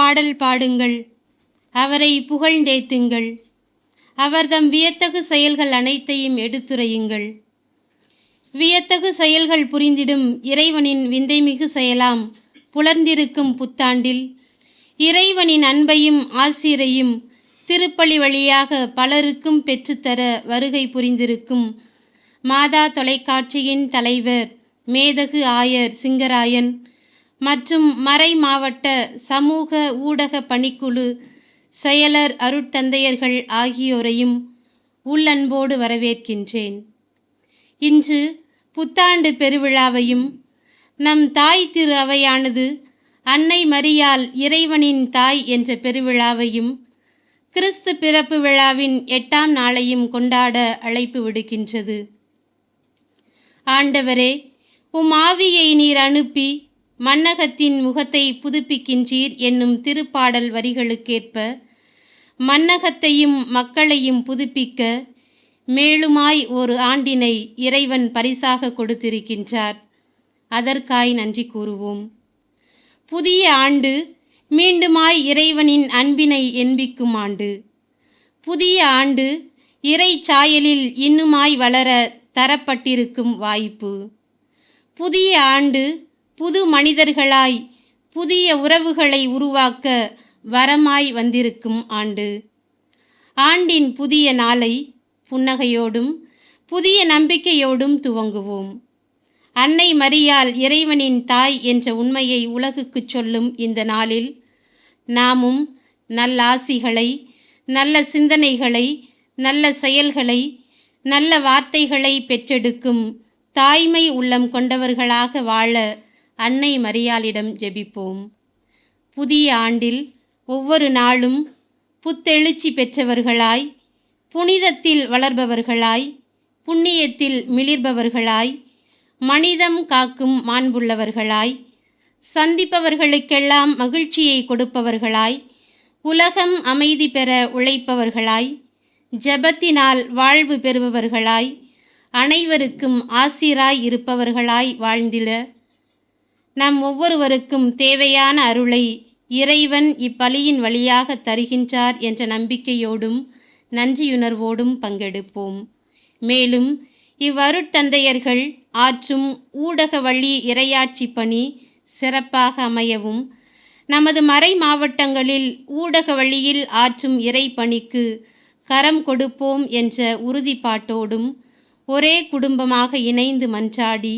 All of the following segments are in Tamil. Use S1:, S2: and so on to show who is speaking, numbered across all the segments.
S1: பாடல் பாடுங்கள், அவரை புகழ்ந்தேத்துங்கள். அவர்தம் வியத்தகு செயல்கள் அனைத்தையும் எடுத்துரையுங்கள். வியத்தகு செயல்கள் புரிந்திடும் இறைவனின் விந்தைமிகு செயலாம் புலர்ந்திருக்கும் புத்தாண்டில் இறைவனின் அன்பையும் ஆசிரையும் திருப்பலி வழியாக பலருக்கும் பெற்றுத்தர வருகை புரிந்திருக்கும் மாதா தொலைக்காட்சியின் தலைவர் மேதகு ஆயர் சிங்கராயன் மற்றும் மறை மாவட்ட சமூக ஊடக பணிக்குழு செயலர் அருட்தந்தையர்கள் ஆகியோரையும் உள்ளன்போடு வரவேற்கின்றேன். இன்று புத்தாண்டு பெருவிழாவையும் நம் தாய் திரு அவையானது அன்னை மரியாள் இறைவனின் தாய் என்ற பெருவிழாவையும் கிறிஸ்து பிறப்பு விழாவின் 8ஆம் நாளையும் கொண்டாட அழைப்பு விடுக்கின்றது. ஆண்டவரே, உம் ஆவியை நீர் அனுப்பி மன்னகத்தின் முகத்தை புதுப்பிக்கின்றீர் என்னும் திருப்பாடல் வரிகளுக்கேற்ப மன்னகத்தையும் மக்களையும் புதுப்பிக்க மேலுமாய் ஒரு ஆண்டினை இறைவன் பரிசாக கொடுத்திருக்கின்றார். அதற்காய் நன்றி கூறுவோம். புதிய ஆண்டு மீண்டுமாய் இறைவனின் அன்பினை என்பிக்கும் ஆண்டு. புதிய ஆண்டு இறை சாயலில் இன்னுமாய் வளர தரப்பட்டிருக்கும் வாய்ப்பு. புதிய ஆண்டு புது மனிதர்களாய் புதிய உறவுகளை உருவாக்க வரமாய் வந்திருக்கும் ஆண்டு. ஆண்டின் புதிய நாளை புன்னகையோடும் புதிய நம்பிக்கையோடும் துவங்குவோம். அன்னை மரியாள் இறைவனின் தாய் என்ற உண்மையை உலகுக்கு சொல்லும் இந்த நாளில் நாமும் நல்லாசிகளை, நல்ல சிந்தனைகளை, நல்ல செயல்களை, நல்ல வார்த்தைகளை பெற்றெடுக்கும் தாய்மை உள்ளம் கொண்டவர்களாக வாழ அன்னை மரியாளிடம் ஜெபிப்போம். புதிய ஆண்டில் ஒவ்வொரு நாளும் புத்தெழுச்சி பெற்றவர்களாய், புனிதத்தில் வளர்பவர்களாய், புண்ணியத்தில் மிளிர்பவர்களாய், மனிதம் காக்கும் மாண்புள்ளவர்களாய், சந்திப்பவர்களுக்கெல்லாம் மகிழ்ச்சியை கொடுப்பவர்களாய், உலகம் அமைதி பெற உழைப்பவர்களாய், ஜெபத்தினால் வாழ்வு பெறுபவர்களாய், அனைவருக்கும் ஆசிராய் இருப்பவர்களாய் வாழ்ந்திட நம் ஒவ்வொருவருக்கும் தேவையான அருளை இறைவன் இப்பலியின் வழியாக தருகின்றார் என்ற நம்பிக்கையோடும் நன்றியுணர்வோடும் பங்கெடுப்போம். மேலும் இவ்வருட்தந்தையர்கள் ஆற்றும் ஊடக வழி இறையாட்சி பணி சிறப்பாக அமையவும், நமது மறை மாவட்டங்களில் ஊடக வழியில் ஆற்றும் இறை பணிக்கு கரம் கொடுப்போம் என்ற உறுதிப்பாட்டோடும் ஒரே குடும்பமாக இணைந்து மன்றாடி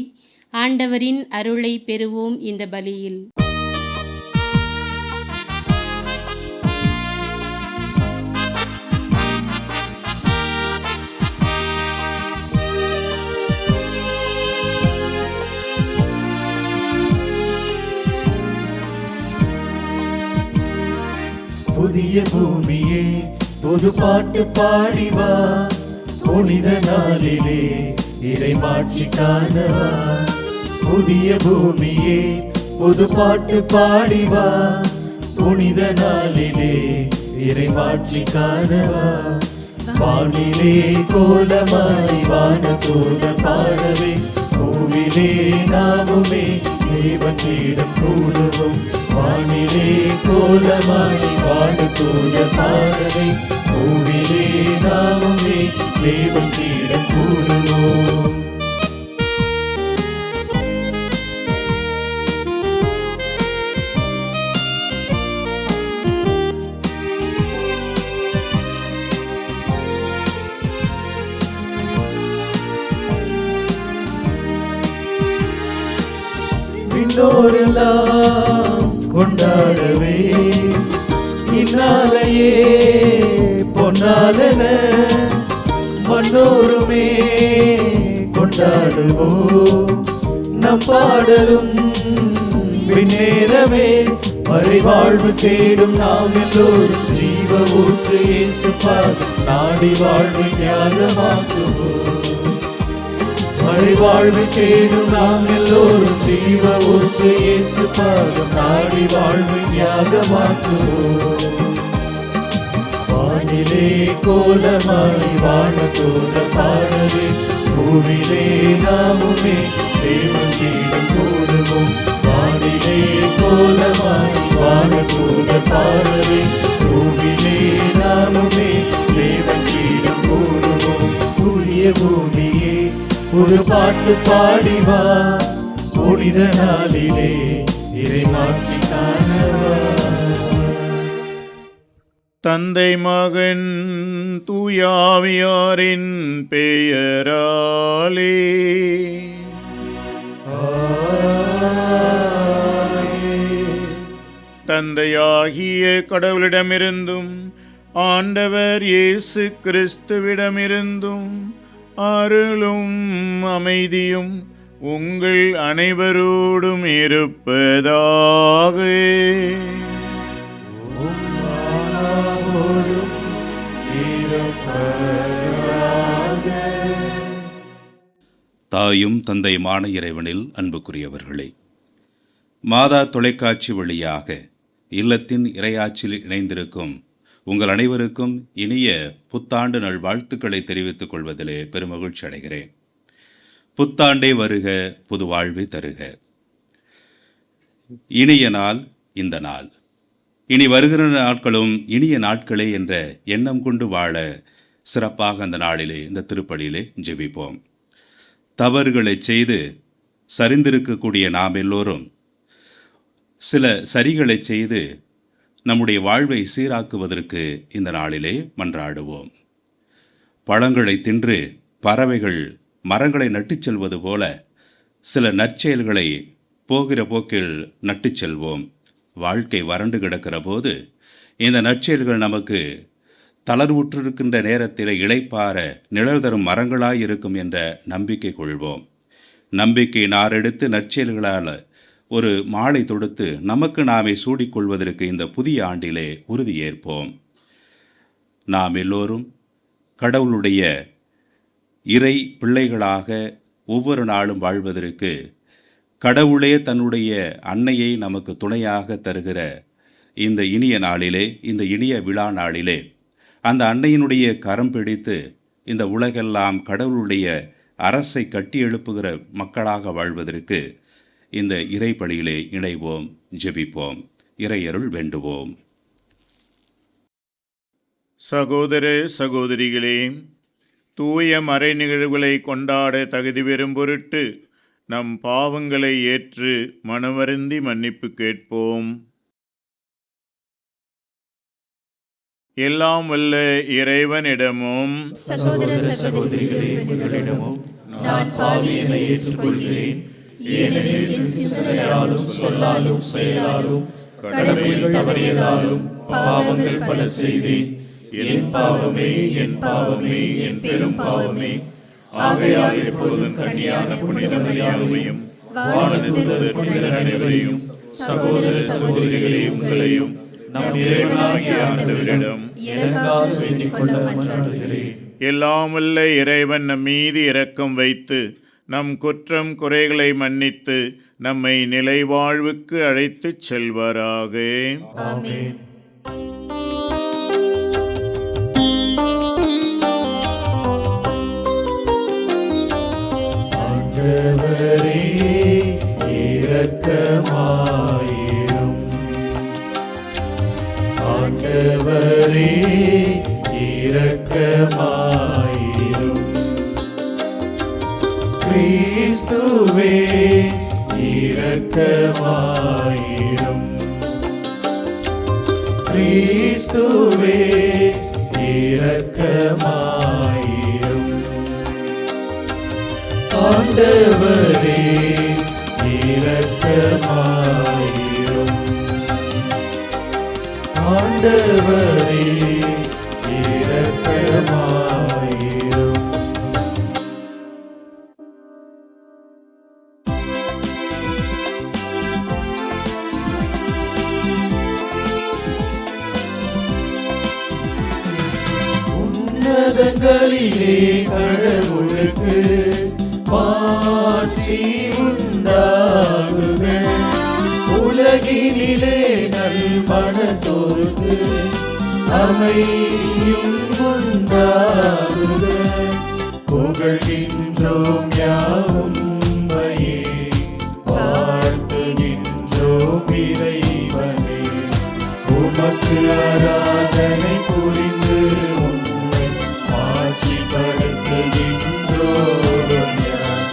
S1: ஆண்டவரின் அருளை பெறுவோம். இந்த பலியில்
S2: புதிய பூமியே புது பாட்டு பாடிவா, புனித நாளிலே இறை மாட்சி காணவா. புதிய பூமியே புது பாட்டு பாடிவா, புனித நாளிலே இறை மாட்சி காணவா. வானிலே கோலமாய் வான தூதர் பாடவே, பூவிலே நாமுமே தேவன் பீடம் கூடுவோம். வானிலே கோலமாய் வான தூதர் பாடவே, பூவிலே நாமுமே தேவன் பீடம் கூடுவோம். விண்ணோரெல்லாம் கொண்டாடவே, இந்நாளையே பொன்னாலன மண்ணோருமே கொண்டாடுவோம். நம் பாடலும் விண்ணேரமே, மறைவாழ்வு தேடும் நாம் எல்லோரும் ஜீவ ஊற்று இயேசு பாதம் நாடி வாழ்வை தியாகமாக்குவோம். மறைவாழ்வு தேடும் நாம் எல்லோரும் ஜீவ ஊற்று இயேசு பாதம் நாடி வாழ்வை தியாகமாக்குவோம். வானிலே கோலமாய் வான தூதர் பாடவே, பூவிலே நாமுமே தேவன் பீடம் கூடுவோம். வானிலே கோலமாய் வானதூதர் பாடவே பூவிலே நாமுமே தேவன் கீடம் கூடுவோம். புதிய பூமியே புது பாட்டு பாடிவா, புனித நாளிலே இறைமாட்சி காணவா.
S3: தந்தை மகன் தூயாவியாரின் பெயராலே தந்தையாகிய கடவுளிடமிருந்தும் ஆண்டவர் இயேசு கிறிஸ்துவிடமிருந்தும் அருளும் அமைதியும் உங்கள் அனைவரோடும் இருப்பதாக.
S4: தாயும் தந்தையுமான இறைவனில் அன்புக்குரியவர்களே, மாதா தொலைக்காட்சி வழியாக இல்லத்தின் இறையாட்சியில் இணைந்திருக்கும் உங்கள் அனைவருக்கும் இனிய புத்தாண்டு நல்வாழ்த்துக்களை தெரிவித்துக் கொள்வதிலே பெருமகிழ்ச்சி அடைகிறேன். புத்தாண்டே வருக, புது வாழ்வை தருக. இனிய நாள் இந்த நாள், இனி வருகிற நாட்களும் இனிய நாட்களே என்ற எண்ணம் கொண்டு வாழ சிறப்பாக அந்த நாளிலே இந்த திருப்பலியிலே ஜெபிப்போம். தவறுகளை செய்து சரிந்திருக்கக்கூடிய நாம் எல்லோரும் சில சரிகளை செய்து நம்முடைய வாழ்வை சீராக்குவதற்கு இந்த நாளிலே மன்றாடுவோம். பழங்களை தின்று பறவைகள் மரங்களை நட்டுச் செல்வது போல சில நற்செயல்களை போகிற போக்கில் நட்டுச் செல்வோம். வாழ்க்கை வறண்டு கிடக்கிற போது இந்த நற்செயல்கள் நமக்கு தளர்வுற்றிருக்கின்ற நேரத்தில் இளைப்பாற நிழல் தரும் மரங்களாய் இருக்கும் என்ற நம்பிக்கை கொள்வோம். நம்பிக்கை நாரெடுத்து நற்செயல்களால் ஒரு மாலை தொடுத்து நமக்கு நாமே சூடிக்கொள்வதற்கு இந்த புதிய ஆண்டிலே உறுதியேற்போம். நாம் எல்லோரும் கடவுளுடைய இறை பிள்ளைகளாக ஒவ்வொரு நாளும் வாழ்வதற்கு கடவுளே தன்னுடைய அன்னையை நமக்கு துணையாக தருகிற இந்த இனிய நாளிலே, இந்த இனிய விழா நாளிலே அந்த அன்னையினுடைய கரம் பிடித்து இந்த உலகெல்லாம் கடவுளுடைய அரசை கட்டி எழுப்புகிற மக்களாக வாழ்வதற்கு இந்த இறைப்பணியிலே இணைவோம், ஜெபிப்போம், இறையருள் வேண்டுவோம்.
S3: சகோதர சகோதரிகளே, தூய மறை நிகழ்வுகளை கொண்டாட தகுதி பெறும் பொருட்டு நம் பாவங்களை ஏற்று மனவருந்தி மன்னிப்பு கேட்போம். எல்லாம் வல்ல இறைவனிடமும்
S2: சகோதர சகோதரிகளே, உங்களிடமும் நான் பாவியனை ஏற்றுக்கொள்கிறேன். ஏனெனில் என் சிந்தனையாலும் சொல்லாலும் செயலாலும் கடமையில் தவறியதாலும் பாவங்கள் பல செய்தேன். என் பாவமே, என் பாவமே, என் பெரும் பாவமே. ஆகையால் எப்போதும் கன்னியான புனித மரியாதையும் வானதூதர் புனிதர் அனைவரையும் சகோதர சகோதரிகளே உங்களையும் நம் இறைவனாகிய ஆண்டவரிடம் எனக்காக வேண்டிக் கொள்ள மன்றாடுகிறேன்.
S3: எல்லாம் வல்ல இறைவன் நம் மீது இரக்கம் வைத்து நம் குற்றம் குறைகளை மன்னித்து நம்மை நிலை வாழ்வுக்கு அழைத்துச் செல்வாராக.
S2: ஆமென். ஆண்டவரே இரக்கமாயிரும். ஆண்டவரே இரக்கமாயிரும். கிறிஸ்துவே இரக்கமாயிரும். கிறிஸ்துவே இரக்கமாயிரும். ஆண்டவரே இரக்கமாயிரும். ஆண்டவரே இரக்கமாயிரும். உன்னதங்களிலே கடவுளுக்கு மாட்சி உண்டாகுக. உலகினிலே நல்மனத்தோர்க்கு அமைதியும் உண்டாகுக. புகழ்கின்றோம் யாவும் உம்மையே, வாழ்த்துகின்றோம் ஆராதனை புரிந்து உம்மை மாட்சிப்படுத்துகின்றோம் யாம்.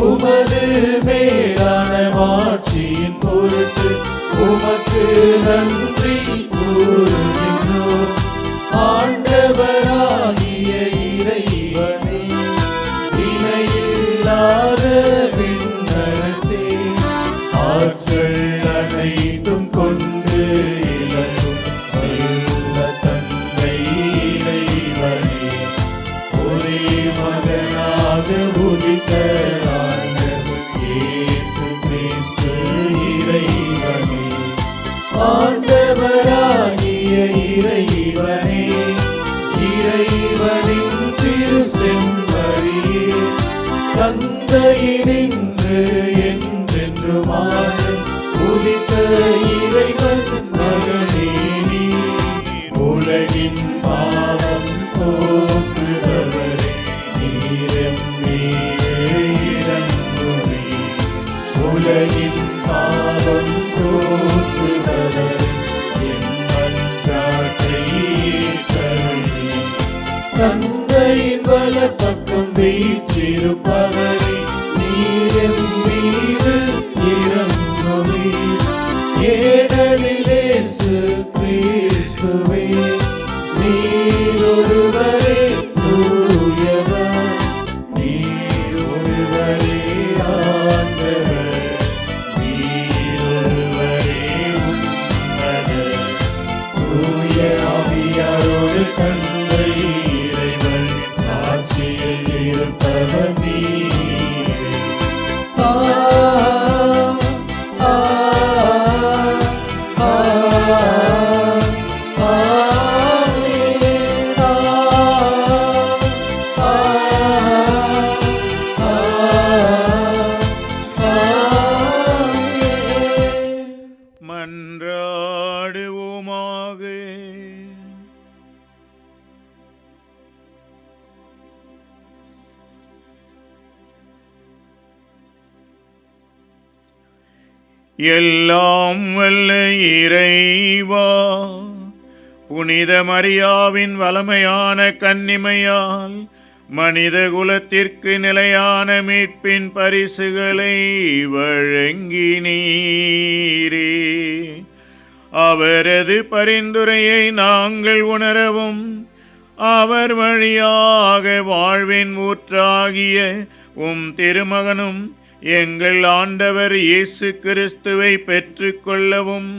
S2: உமது மேலான மாட்சியின் பொருட்டு உமக்கு நன்றி கூறுகின்றோம். ஆண்டவராகிய இறைவனே, இணையில்லாத விண்ணரசே, ஆற்றல் அனைத்தும் கொண்டு இலங்கும் வல்ல தந்தை இறைவனே, ஒரே மகனாக உதித்த ஆண்டவர் இயேசு கிறிஸ்து இறைவனே, ஆண்டவராகிய இறைவனே, இறைவனின் திரு செம்மறியே, தந்தையினின்று என்றென்றுமாக உதித்த இறைவன் மகனே நீ, உலகின் பாவம் போக்குபவரே, நீர் மீது இறங்குமே. உலகின் பாவம் போக்குபவரே, என் மன்றாட்டை ஏற்றருளி. தந்தையின் வலப்பக்கம் வீற்றிருப்பவரே, நீர் என் மீது இறங்குமே. ஏனெனில் இயேசு கிறிஸ்துவே, நீர் ஒருவரே தூயவர், நீர் ஒருவரே ஆண்டவர், நீர் ஒருவரே உன்னதர். தூய ஆவியாரோடு தந்தை இறைவன் ஆட்சியில் இருப்பவர் நீரே. ஆ ஆ ஆ ஆமென். ஆ ஆ ஆமென்.
S3: மன்றாடுவோமாக. எல்லாம் வல்ல இறைவா, புனித மரியாவின் வலமையான கன்னிமையால் மனித குலத்திற்கு நிலையான மீட்பின் பரிசுகளை வழங்கினீரே. அவரது பரிந்துரையை நாங்கள் உணரவும், அவர் வழியாக வாழ்வின் ஊற்றாகிய உம் திருமகனும் எங்கள் ஆண்டவர் இயேசு கிறிஸ்துவை பெற்றுக்கொள்ளவும்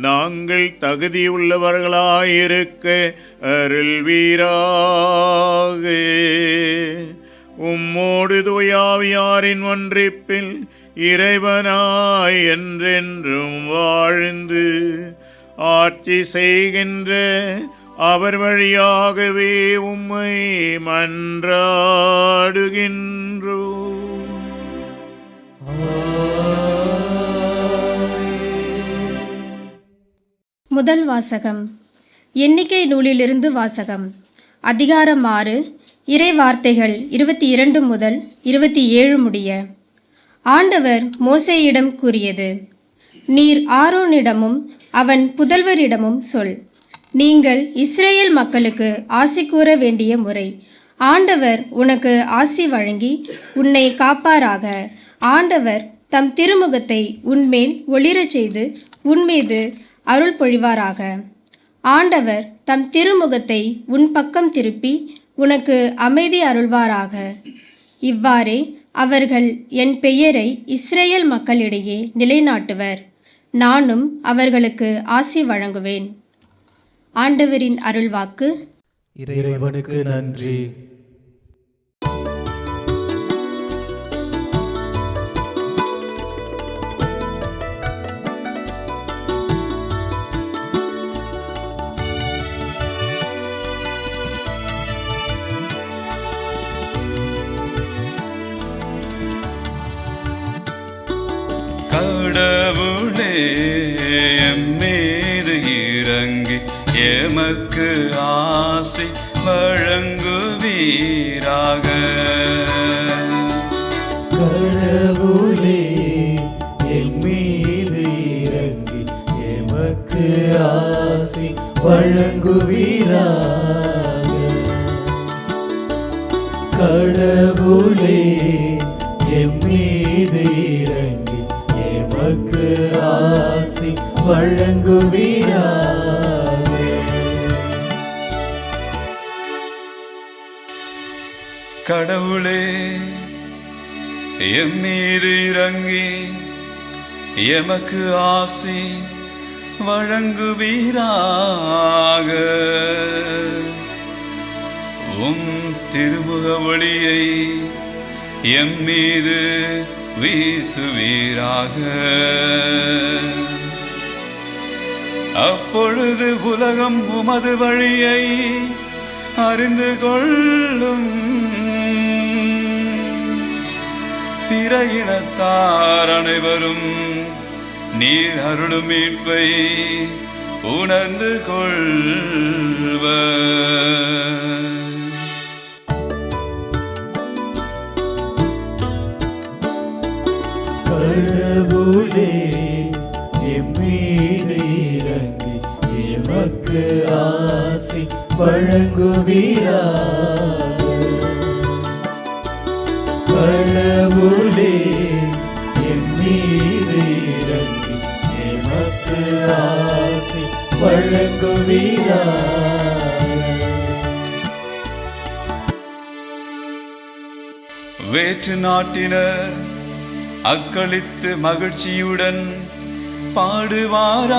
S3: நாங்கள் தகுதியுள்ளவர்களாயிருக்க அருள்வீராக. உம்மோடு தூயாவியாரின் ஒன்றிப்பில் இறைவனாய் என்றென்றும் வாழ்ந்து ஆட்சி செய்கின்ற அவர் வழியாகவே உம்மை மன்றாடுகின்றோம்.
S5: முதல் வாசகம். எண்ணிக்கை நூலிலிருந்து வாசகம். அதிகாரம் 6, இறை வார்த்தைகள் 22 முதல் 27 முடிய. ஆண்டவர் மோசேயிடம் கூறியது: நீர் ஆரோனிடமும் அவன் புதல்வரிடமும் சொல், நீங்கள் இஸ்ரேல் மக்களுக்கு ஆசி கூற வேண்டிய முறை. ஆண்டவர் உனக்கு ஆசி வழங்கி உன்னை காப்பாராக. ஆண்டவர் தம் திருமுகத்தை உன்மேல் ஒளிரச் செய்து உன்மீது அருள் பொழிவாராக. ஆண்டவர் தம் திருமுகத்தை உன் பக்கம் திருப்பி உனக்கு அமைதி அருள்வாராக. இவ்வாறே அவர்கள் என் பெயரை இஸ்ரேல் மக்களிடையே நிலைநாட்டுவர். நானும் அவர்களுக்கு ஆசி வழங்குவேன். ஆண்டவரின் அருள்வாக்கு.
S2: இறைவனுக்கு நன்றி.
S6: கடவுளே எம்மீது இறங்கி எமக்கு ஆசி வழங்குவீராக.
S2: கடவுளே எம்மீது இறங்கி எமக்கு ஆசி வழங்குவீராக. கடவுளே எம்மீது இறங்கி எமக்கு ஆசி வழங்குவீராக.
S6: கடவுளே எம்மீது இறங்கி எமக்கு ஆசி வழங்குவீராக. உம் திருமுக ஒளியை எம்மீது வீசுவீராக. அப்பொழுது உலகம் உமது வழியை அறிந்து கொள்ளும். பிற இனத்தார் அனைவரும் நீர் அருளும் மீட்பை உணர்ந்து கொள்வர்.
S2: கடவுளே எம்மீது இறங்கி எமக்கு ஆசி வழங்குவீராக. கடவுளே எம்மீது இறங்கி எமக்கு ஆசி வழங்குவீராக.
S6: வேற்று நாட்டினர் அக்களித்து மகிழ்ச்சியுடன் பாடுவாராக.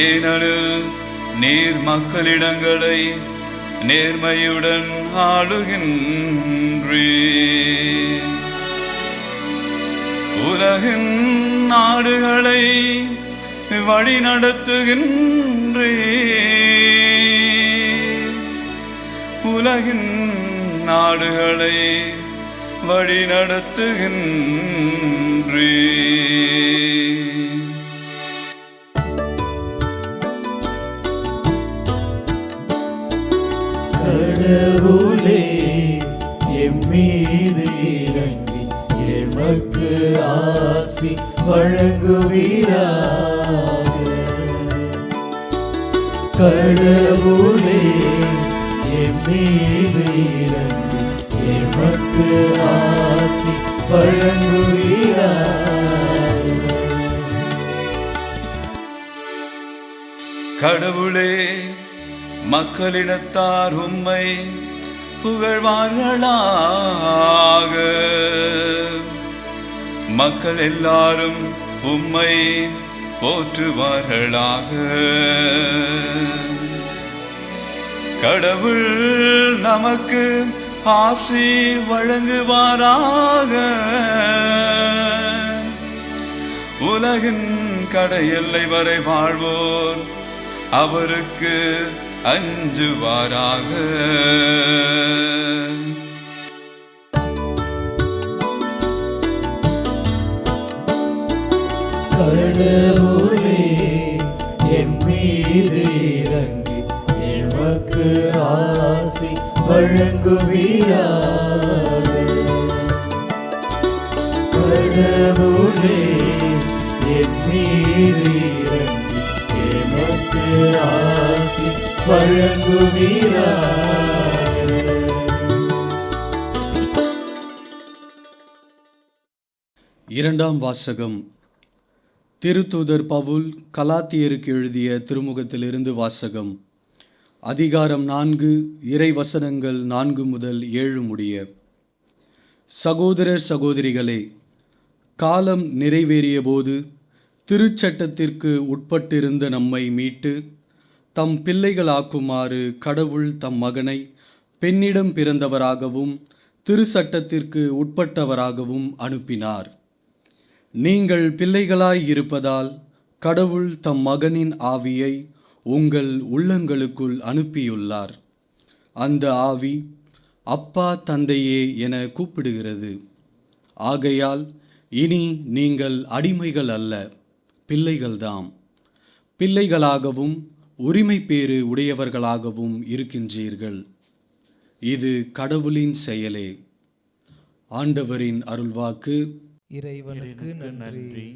S6: ஏனெனில் நீர் மக்களிடங்களை நேர்மையுடன் ஆளுகின்றீர். உலகின் நாடுகளை வழி நடத்துகின்றீர். உலகின் நாடுகளை வழி நடத்துகின்றீர்.
S2: கடவுளே எம்மீது இறங்கி எமக்கு ஆசி வழங்குவீராக. கடவுளே எம்மீது இறங்கி எமக்கு ஆசி வழங்குவீராக.
S6: கடவுளே மக்களினத்தார் உம்மை புகழ்வார்களாக. மக்கள் எல்லாரும் உம்மை போற்றுவார்களாக. கடவுள் நமக்கு ஆசி வழங்குவாராக. உலகின் கடை எல்லை வரை வாழ்வோர் அவருக்கு அஞ்சுவாராக.
S2: கடவுளே எம்மீது இறங்கி எமக்கு ஆசி வழங்குவீராக. கடவுளே எம்மீது இறங்கி எமக்கு ஆசி வழங்குவீராக.
S7: இரண்டாம் வாசகம். திருத்தூதர் பவுல் கலாத்தியருக்கு எழுதிய திருமுகத்திலிருந்து வாசகம். அதிகாரம் 4, இறை வசனங்கள் 4 முதல் 7 முடிய. சகோதரர் சகோதரிகளே, காலம் நிறைவேறிய போது திருச்சட்டத்திற்கு உட்பட்டிருந்த நம்மை மீட்டு தம் பிள்ளைகளாக்குமாறு கடவுள் தம் மகனை பெண்ணிடம் பிறந்தவராகவும் திருச்சட்டத்திற்கு உட்பட்டவராகவும் அனுப்பினார். நீங்கள் பிள்ளைகளாய் இருப்பதால் கடவுள் தம் மகனின் ஆவியை உங்கள் உள்ளங்களுக்குள் அனுப்பியுள்ளார். அந்த ஆவி அப்பா தந்தையே என கூப்பிடுகிறது. ஆகையால் இனி நீங்கள் அடிமைகள் அல்ல, பிள்ளைகள்தாம். பிள்ளைகளாகவும் உரிமை பேறு உடையவர்களாகவும் இருக்கின்றீர்கள். இது கடவுளின் செயலே. ஆண்டவரின் அருள்வாக்கு.
S2: இறைவனுக்கு நன்றி.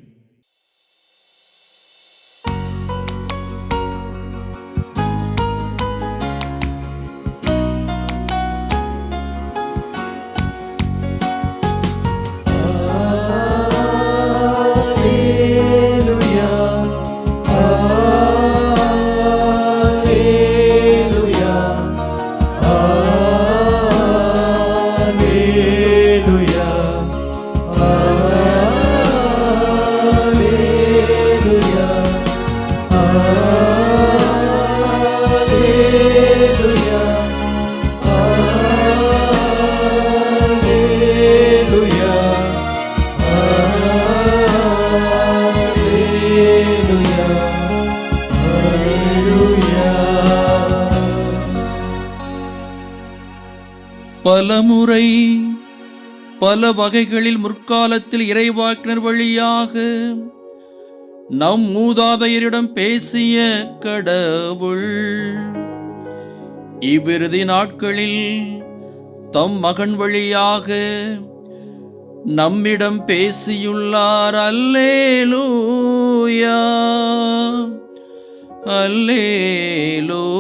S2: Alleluia, Alleluia, Alleluia, Alleluia.
S8: பலமுறை பல வகைகளில் முற்காலத்தில் இறைவாக்கினர் வழியாக நம் மூதாதையரிடம் பேசிய கடவுள் இவ்விறுதி நாட்களில் தம் மகன் வழியாக நம்மிடம் பேசியுள்ளார். அல்லேலூயா, அல்லேலூயா.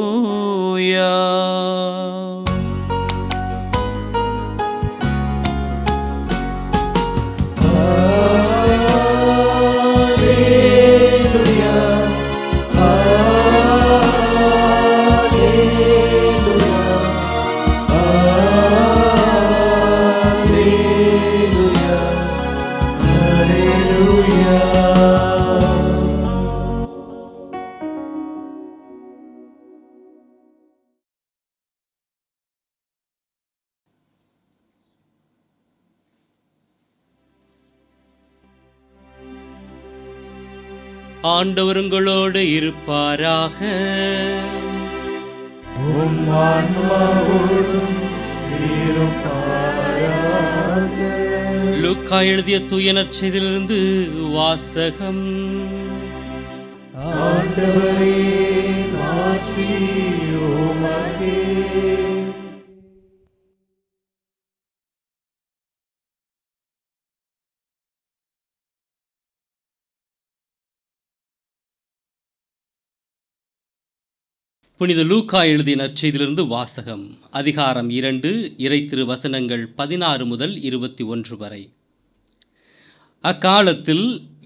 S9: ஆண்டவர் உங்களோடு இருப்பாராக.
S2: உம் ஆன்மாவோடும் இருப்பாராக.
S9: லூக்கா எழுதிய தூய நற்செய்தியிலிருந்து வாசகம்.
S2: ஆண்டவரே, மாட்சி உமக்கே.
S9: புனித லூக்கா எழுதிய நற்செய்தியிலிருந்து வாசகம். அதிகாரம் 2, இறை திருவசனங்கள் 16 முதல் 21 வரை. அக்காலத்தில்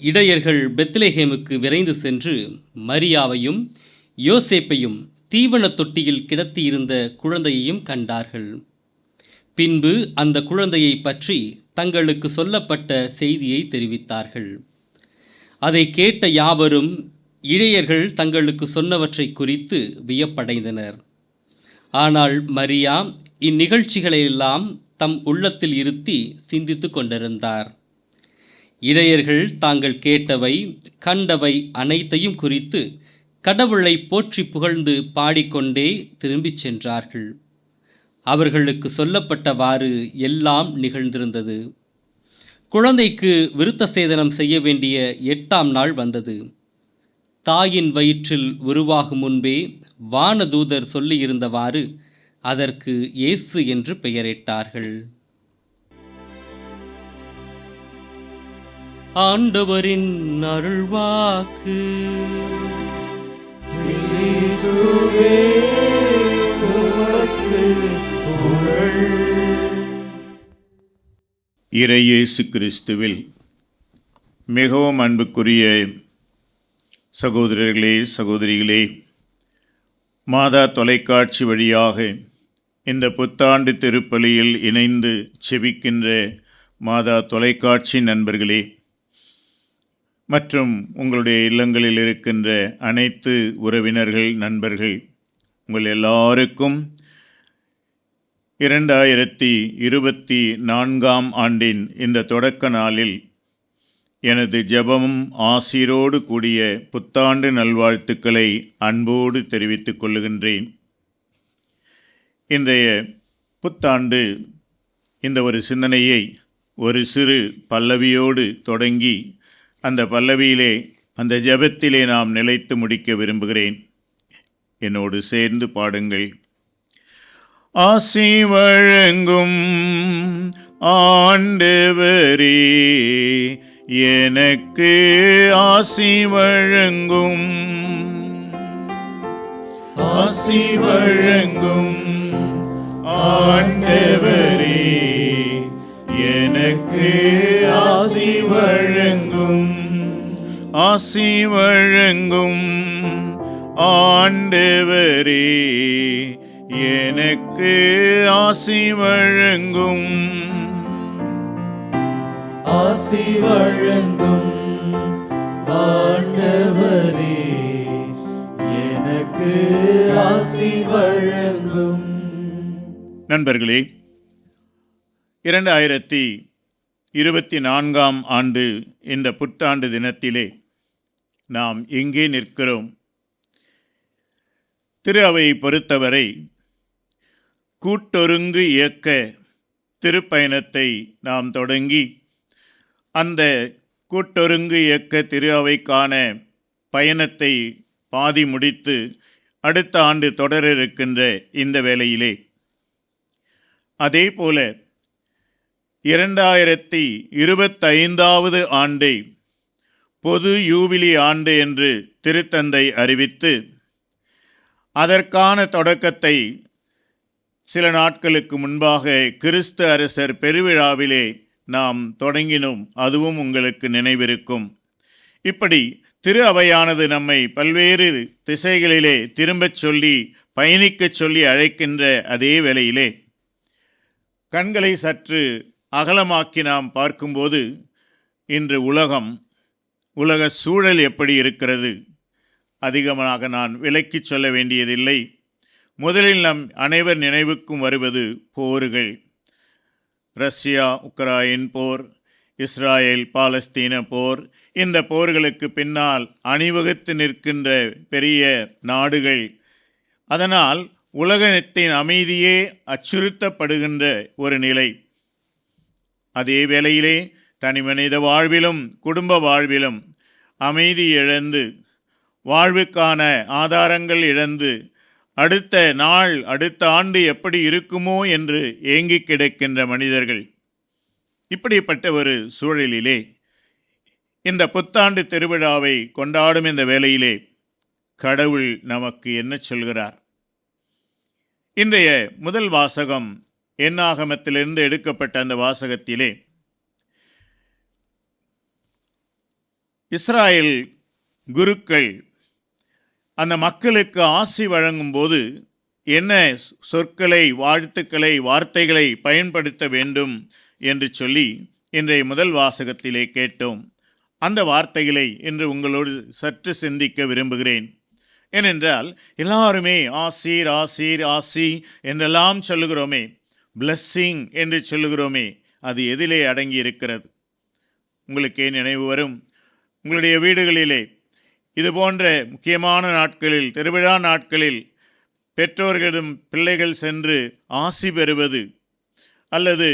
S9: இடையர்கள் பெத்லெகேமுக்கு விரைந்து சென்று மரியாவையும் யோசேப்பையும் தீவனத் தொட்டியில் கிடத்தியிருந்த குழந்தையையும் கண்டார்கள். பின்பு அந்த குழந்தையை பற்றி தங்களுக்கு சொல்லப்பட்ட செய்தியை தெரிவித்தார்கள். அதை கேட்ட யாவரும் இடையர்கள் தங்களுக்கு சொன்னவற்றை குறித்து வியப்படைந்தனர். ஆனால் மரியா இந்நிகழ்ச்சிகளையெல்லாம் தம் உள்ளத்தில் இருத்தி சிந்தித்து கொண்டிருந்தார். இடையர்கள் தாங்கள் கேட்டவை கண்டவை அனைத்தையும் குறித்து கடவுளை போற்றி புகழ்ந்து பாடிக்கொண்டே திரும்பிச் சென்றார்கள். அவர்களுக்கு சொல்லப்பட்டவாறு எல்லாம் நிகழ்ந்திருந்தது. குழந்தைக்கு விருத்த சேதனம் செய்ய வேண்டிய 8ஆம் நாள் வந்தது. தாயின் வயிற்றில் உருவாகும் முன்பே வானதூதர் சொல்லியிருந்தவாறு அதற்கு இயேசு என்று பெயரிட்டார்கள். ஆண்டவரின் அருள்வாக்கு.
S2: கிறிஸ்துவே, உமக்கு புகழ்.
S3: இறை இயேசு கிறிஸ்துவில் மிகவும் அன்புக்குரிய சகோதரர்களே, சகோதரிகளே, மாதா தொலைக்காட்சி வழியாக இந்த புத்தாண்டு திருப்பலியில் இணைந்து செபிக்கின்ற மாதா தொலைக்காட்சி நண்பர்களே மற்றும் உங்களுடைய இல்லங்களில் இருக்கின்ற அனைத்து உறவினர்கள், நண்பர்கள், உங்கள் எல்லாருக்கும் 2024ஆம் ஆண்டின் இந்த தொடக்க நாளில் எனது ஜெபமும் ஆசீரோடு கூடிய புத்தாண்டு நல்வாழ்த்துக்களை அன்போடு தெரிவித்துக் கொள்ளுகின்றேன். இன்றைய புத்தாண்டு இந்த ஒரு சிந்தனையை ஒரு சிறு பல்லவியோடு தொடங்கி அந்த பல்லவியிலே அந்த ஜெபத்திலே நாம் நிலைத்து முடிக்க விரும்புகிறேன். என்னோடு சேர்ந்து பாடுங்கள். ஆசி வழங்கும் ஆண்டவரே, எனக்கு ஆசி வழங்கும். ஆசி வழங்கும் ஆண்டவரே, எனக்கு ஆசி வழங்கும். ஆசி வழங்கும் ஆண்டவரே, எனக்கு ஆசி வழங்கும்.
S2: ஆசி வழங்கும் ஆண்டவரே,
S3: நண்பர்களே, 2024 ஆண்டு இந்த புத்தாண்டு தினத்திலே நாம் எங்கே நிற்கிறோம்? திரு அவையை பொறுத்தவரை கூட்டொருங்கு இயக்க திருப்பயணத்தை நாம் தொடங்கி அந்த கூட்டொருங்கு இயக்க திரு அவைக்கான பயணத்தை பாதி முடித்து அடுத்த ஆண்டு தொடர இருக்கின்ற இந்த வேளையிலே, அதேபோல 2025 ஆண்டை பொது யூபிலி ஆண்டு என்று திருத்தந்தை அறிவித்து அதற்கான தொடக்கத்தை சில நாட்களுக்கு முன்பாக கிறிஸ்து அரசர் பெருவிழாவிலே நாம் தொடங்கினோம். அதுவும் உங்களுக்கு நினைவிருக்கும். இப்படி திரு அவையானது நம்மை பல்வேறு திசைகளிலே திரும்பச் சொல்லி பயணிக்கச் சொல்லி அழைக்கின்ற அதே வேளையிலே கண்களை சற்று அகலமாக்கி நாம் பார்க்கும்போது இன்று உலக சூழல் எப்படி இருக்கிறது? அதிகமாக நான் விளக்கிச் சொல்ல வேண்டியதில்லை. முதலில் நம் அனைவர் நினைவுக்கும் வருவது போர்கள். ரஷ்யா உக்ரைன் போர், இஸ்ராயேல் பாலஸ்தீன போர். இந்த போர்களுக்கு பின்னால் அணிவகுத்து நிற்கின்ற பெரிய நாடுகள். அதனால் உலகத்தின் அமைதியே அச்சுறுத்தப்படுகின்ற ஒரு நிலை. அதே வேளையிலே தனிமனித வாழ்விலும் குடும்ப வாழ்விலும் அமைதி இழந்து, வாழ்வுக்கான ஆதாரங்கள் இழந்து, அடுத்த நாள் அடுத்த ஆண்டு எப்படி இருக்குமோ என்று ஏங்கி கிடக்கின்ற மனிதர்கள். இப்படிப்பட்ட ஒரு சூழலிலே இந்த புத்தாண்டு திருவிழாவை கொண்டாடும் இந்த வேளையிலே கடவுள் நமக்கு என்ன சொல்கிறார்? இன்றைய முதல் வாசகம் என்னாகமத்திலிருந்து எடுக்கப்பட்ட அந்த வாசகத்திலே இஸ்ராயேல் குருக்கள் அந்த மக்களுக்கு ஆசி வழங்கும்போது என்ன சொற்களை, வாழ்த்துக்களை, வார்த்தைகளை பயன்படுத்த வேண்டும் என்று சொல்லி இன்றைய முதல் வாசகத்திலே கேட்டோம். அந்த வார்த்தைகளை இன்று உங்களோடு சற்று சிந்திக்க விரும்புகிறேன். ஏனென்றால் எல்லாருமே ஆசீர் ஆசீர் ஆசி என்றெல்லாம் சொல்லுகிறோமே, பிளஸ்ஸிங் என்று சொல்லுகிறோமே, அது எதிலே அடங்கி இருக்கிறது? உங்களுக்கே நினைவு வரும், உங்களுடைய வீடுகளிலே இது போன்ற முக்கியமான நாட்களில், திருவிழா நாட்களில் பெற்றோர்களிடம் பிள்ளைகள் சென்று ஆசி பெறுவது, அல்லது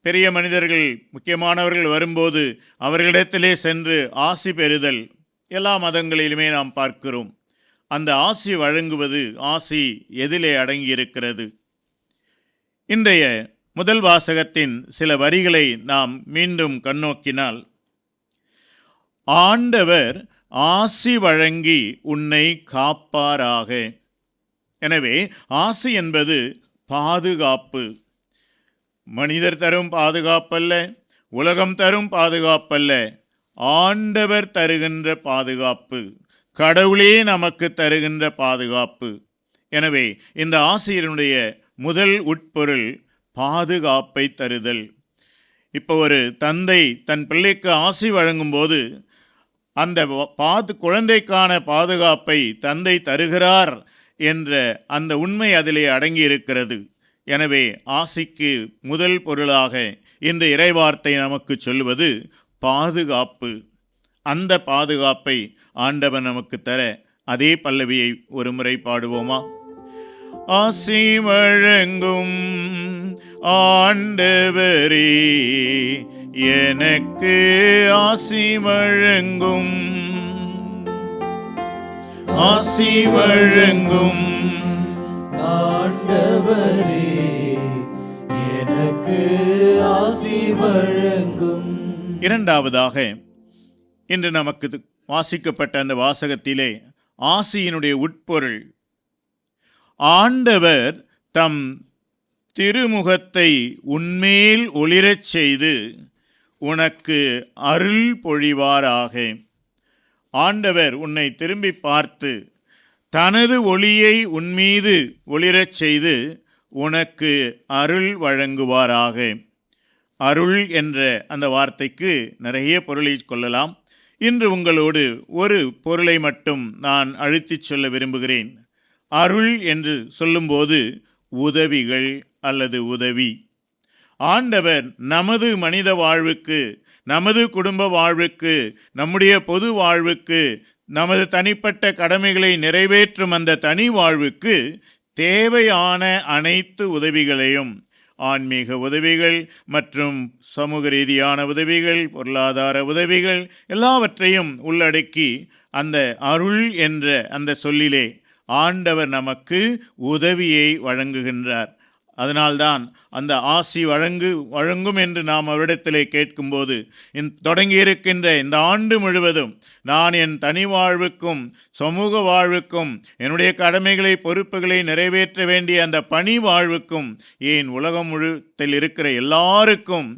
S3: பெரிய மனிதர்கள் முக்கியமானவர்கள் வரும்போது அவர்களிடத்திலே சென்று ஆசி பெறுதல், எல்லா மதங்களிலுமே நாம் பார்க்கிறோம். அந்த ஆசி வழங்குவது, ஆசி எதிலே அடங்கியிருக்கிறது? இன்றைய முதல் வாசகத்தின் சில வரிகளை நாம் மீண்டும் கண்ணோக்கினால், ஆண்டவர் ஆசி வழங்கி உன்னை காப்பாராக. எனவே ஆசி என்பது பாதுகாப்பு. மனிதர் தரும் பாதுகாப்பல்ல, உலகம் தரும் பாதுகாப்பல்ல, ஆண்டவர் தருகின்ற பாதுகாப்பு, கடவுளே நமக்கு தருகின்ற பாதுகாப்பு. எனவே இந்த ஆசியினுடைய முதல் உட்பொருள் பாதுகாப்பை தருதல். இப்போ ஒரு தந்தை தன் பிள்ளைக்கு ஆசி வழங்கும்போது அந்த குழந்தைக்கான பாதுகாப்பை தந்தை தருகிறார் என்ற அந்த உண்மை அதிலே அடங்கி இருக்கிறது. எனவே ஆசிக்கு முதல் பொருளாக இந்த இறைவார்த்தை நமக்கு சொல்வது பாதுகாப்பு. அந்த பாதுகாப்பை ஆண்டவன் நமக்கு தர அதே பல்லவியை ஒரு முறை பாடுவோமா? ஆசி வழங்கும் ஆண்டவரே எனக்கு ஆசி வழங்கும், ஆசி வழங்கும்
S2: ஆண்டவரே எனக்கு ஆசி வழங்கும்.
S3: இரண்டாவதாக இன்று நமக்கு வாசிக்கப்பட்ட அந்த வாசகத்திலே ஆசியினுடைய உட்பொருள், ஆண்டவர் தம் திருமுகத்தை உன்மேல் ஒளிரச் செய்து உனக்கு அருள் பொழிவாராக. ஆண்டவர் உன்னை திரும்பி பார்த்து தனது ஒளியை உன்மீது ஒளிரச் செய்து உனக்கு அருள் வழங்குவாராக. அருள் என்ற அந்த வார்த்தைக்கு நிறைய பொருளை கொள்ளலாம். இன்று உங்களோடு ஒரு பொருளை மட்டும் நான் அழுத்திச் சொல்ல விரும்புகிறேன். அருள் என்று சொல்லும்போது உதவிகள் அல்லது உதவி. ஆண்டவர் நமது மனித வாழ்வுக்கு, நமது குடும்ப வாழ்வுக்கு, நம்முடைய பொது வாழ்வுக்கு, நமது தனிப்பட்ட கடமைகளை நிறைவேற்றும் அந்த தனி வாழ்வுக்கு தேவையான அனைத்து உதவிகளையும், ஆன்மீக உதவிகள் மற்றும் சமூக ரீதியான உதவிகள், பொருளாதார உதவிகள் எல்லாவற்றையும் உள்ளடக்கி அந்த அருள் என்ற அந்த சொல்லிலே ஆண்டவர் நமக்கு உதவியை வழங்குகின்றார். அதனால்தான் அந்த ஆசி வழங்கும் என்று நாம் அவரிடத்திலே கேட்கும்போது, தொடங்கியிருக்கின்ற இந்த ஆண்டு முழுவதும் நான் என் தனி வாழ்வுக்கும் சமூக வாழ்வுக்கும் என்னுடைய கடமைகளை பொறுப்புகளை நிறைவேற்ற வேண்டிய அந்த பணி வாழ்வுக்கும், ஏன் உலகம் முழுத்தில் இருக்கிற எல்லாருக்கும்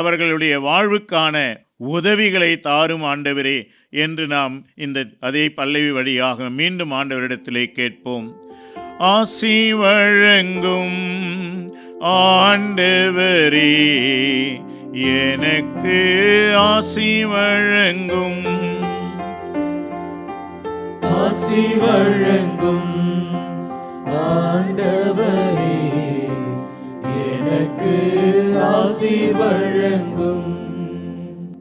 S3: அவர்களுடைய வாழ்வுக்கான உதவிகளை தாரும் ஆண்டவரே என்று நாம் அதே பல்லவி வழியாக மீண்டும் ஆண்டவரிடத்திலே கேட்போம். ஆசி வழங்கும் ஆண்டவரே, எனக்கு ஆசி வழங்கும்.
S2: ஆசி வழங்கும் ஆண்டவரே, எனக்கு ஆசி வழங்கும்.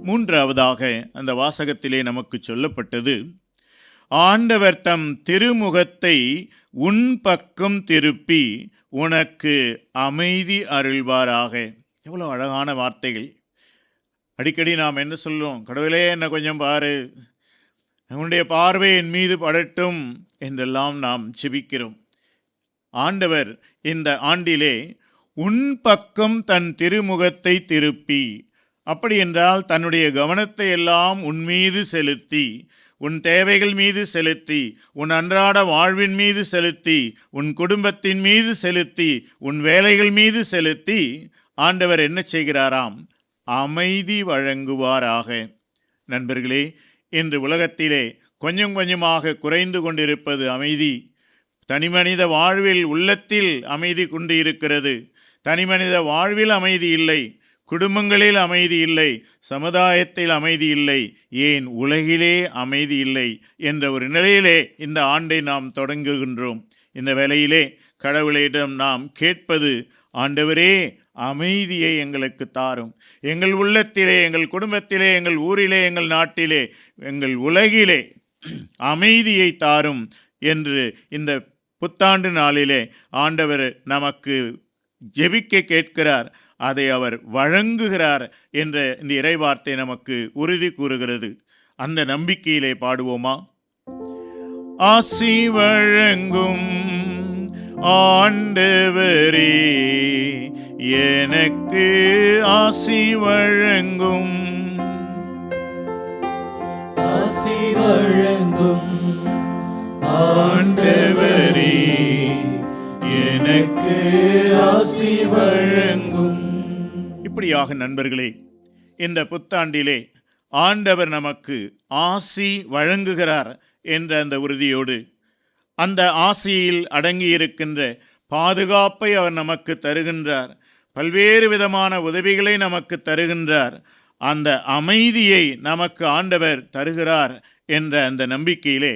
S3: மூன்றாவதாக அந்த வாசகத்திலே நமக்கு சொல்லப்பட்டது, ஆண்டவர் தம் திருமுகத்தை உன் பக்கம் திருப்பி உனக்கு அமைதி அருள்வாராக. எவ்வளோ அழகான வார்த்தைகள். அடிக்கடி நாம் என்ன சொல்லுவோம், கடவுளே என்ன கொஞ்சம் பாரு, உன்னுடைய பார்வை என் மீது படட்டும் என்றெல்லாம் நாம் செபிக்கிறோம். ஆண்டவர் இந்த ஆண்டிலே உன் பக்கம் தன் திருமுகத்தை திருப்பி, அப்படி என்றால் தன்னுடைய கவனத்தை எல்லாம் உன் மீது செலுத்தி, உன் தேவைகள் மீது செலுத்தி, உன் அன்றாட வாழ்வின் மீது செலுத்தி, உன் குடும்பத்தின் மீது செலுத்தி, உன் வேலைகள் மீது செலுத்தி ஆண்டவர் என்ன செய்கிறாராம்? அமைதி வழங்குவாராக. நண்பர்களே, இன்று உலகத்திலே கொஞ்சம் கொஞ்சமாக குறைந்து கொண்டிருப்பது அமைதி. தனிமனித வாழ்வில், உள்ளத்தில் அமைதி கொண்டு இருக்கிறது. தனிமனித வாழ்வில் அமைதி இல்லை, குடும்பங்களில் அமைதி இல்லை, சமுதாயத்தில் அமைதி இல்லை, ஏன் உலகிலே அமைதி இல்லை என்ற ஒரு நிலையிலே இந்த ஆண்டை நாம் தொடங்குகின்றோம். இந்த வேளையிலே கடவுளிடம் நாம் கேட்பது, ஆண்டவரே அமைதியை எங்களுக்கு தாரும். எங்கள் உள்ளத்திலே, எங்கள் குடும்பத்திலே, எங்கள் ஊரிலே, எங்கள் நாட்டிலே, எங்கள் உலகிலே அமைதியை தாரும் என்று இந்த புத்தாண்டு நாளிலே ஆண்டவர் நமக்கு ஜெபிக்க கேட்கிறார். அதை அவர் வழங்குகிறார் என்ற இந்த இறைவார்த்தை நமக்கு உறுதி கூறுகிறது. அந்த நம்பிக்கையிலே பாடுவோமா? ஆசி வழங்கும் ஆண்டவரே, எனக்கு ஆசி வழங்கும்.
S2: ஆசி வழங்கும் ஆண்டவரே, எனக்கு ஆசி வழங்கும்.
S3: இப்படியாக நண்பர்களே, இந்த புத்தாண்டிலே ஆண்டவர் நமக்கு ஆசி வழங்குகிறார் என்ற அந்த உறுதியோடு, அந்த ஆசியில் அடங்கியிருக்கின்ற பாதுகாப்பை அவர் நமக்கு தருகின்றார், பல்வேறு விதமான உதவிகளை நமக்கு தருகின்றார், அந்த அமைதியை நமக்கு ஆண்டவர் தருகிறார் என்ற அந்த நம்பிக்கையிலே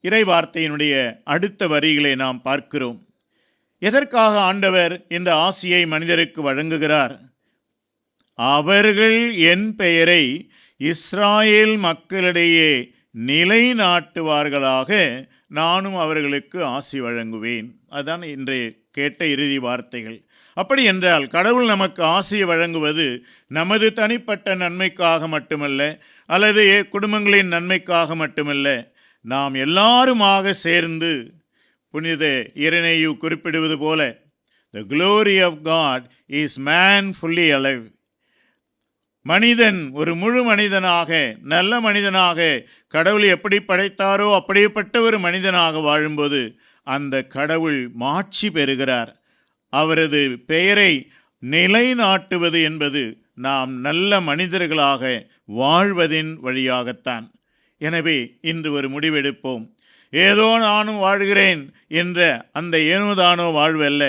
S3: இறைவார்த்தையினுடைய அடுத்த வரிகளை நாம் பார்க்கிறோம். எதற்காக ஆண்டவர் இந்த ஆசியை மனிதருக்கு வழங்குகிறார்? அவர்கள் என் பெயரை இஸ்ராயேல் மக்களிடையே நிலைநாட்டுவார்களாக, நானும் அவர்களுக்கு ஆசி வழங்குவேன். அதுதான் இன்றைய கேட்ட இறுதி வார்த்தைகள். அப்படி என்றால் கடவுள் நமக்கு ஆசியை வழங்குவது நமது தனிப்பட்ட நன்மைக்காக மட்டுமல்ல, அல்லது குடும்பங்களின் நன்மைக்காக மட்டுமல்ல, நாம் எல்லாருமாக சேர்ந்து, புனித இறைநேயு குறிப்பிடுவது போல, the glory of God is man fully alive. மனிதன் ஒரு முழு மனிதனாக, நல்ல மனிதனாக, கடவுள் எப்படி படைத்தாரோ அப்படிப்பட்ட ஒரு மனிதனாக வாழும்போது அந்த கடவுள் மாட்சி பெறுகிறார். அவரது பெயரை நிலைநாட்டுவது என்பது நாம் நல்ல மனிதர்களாக வாழ்வதின் வழியாகத்தான். எனவே இன்று ஒரு முடிவெடுப்போம். ஏதோ நானும் வாழ்கிறேன் என்ற அந்த ஏனோதானோ வாழ்வல்ல,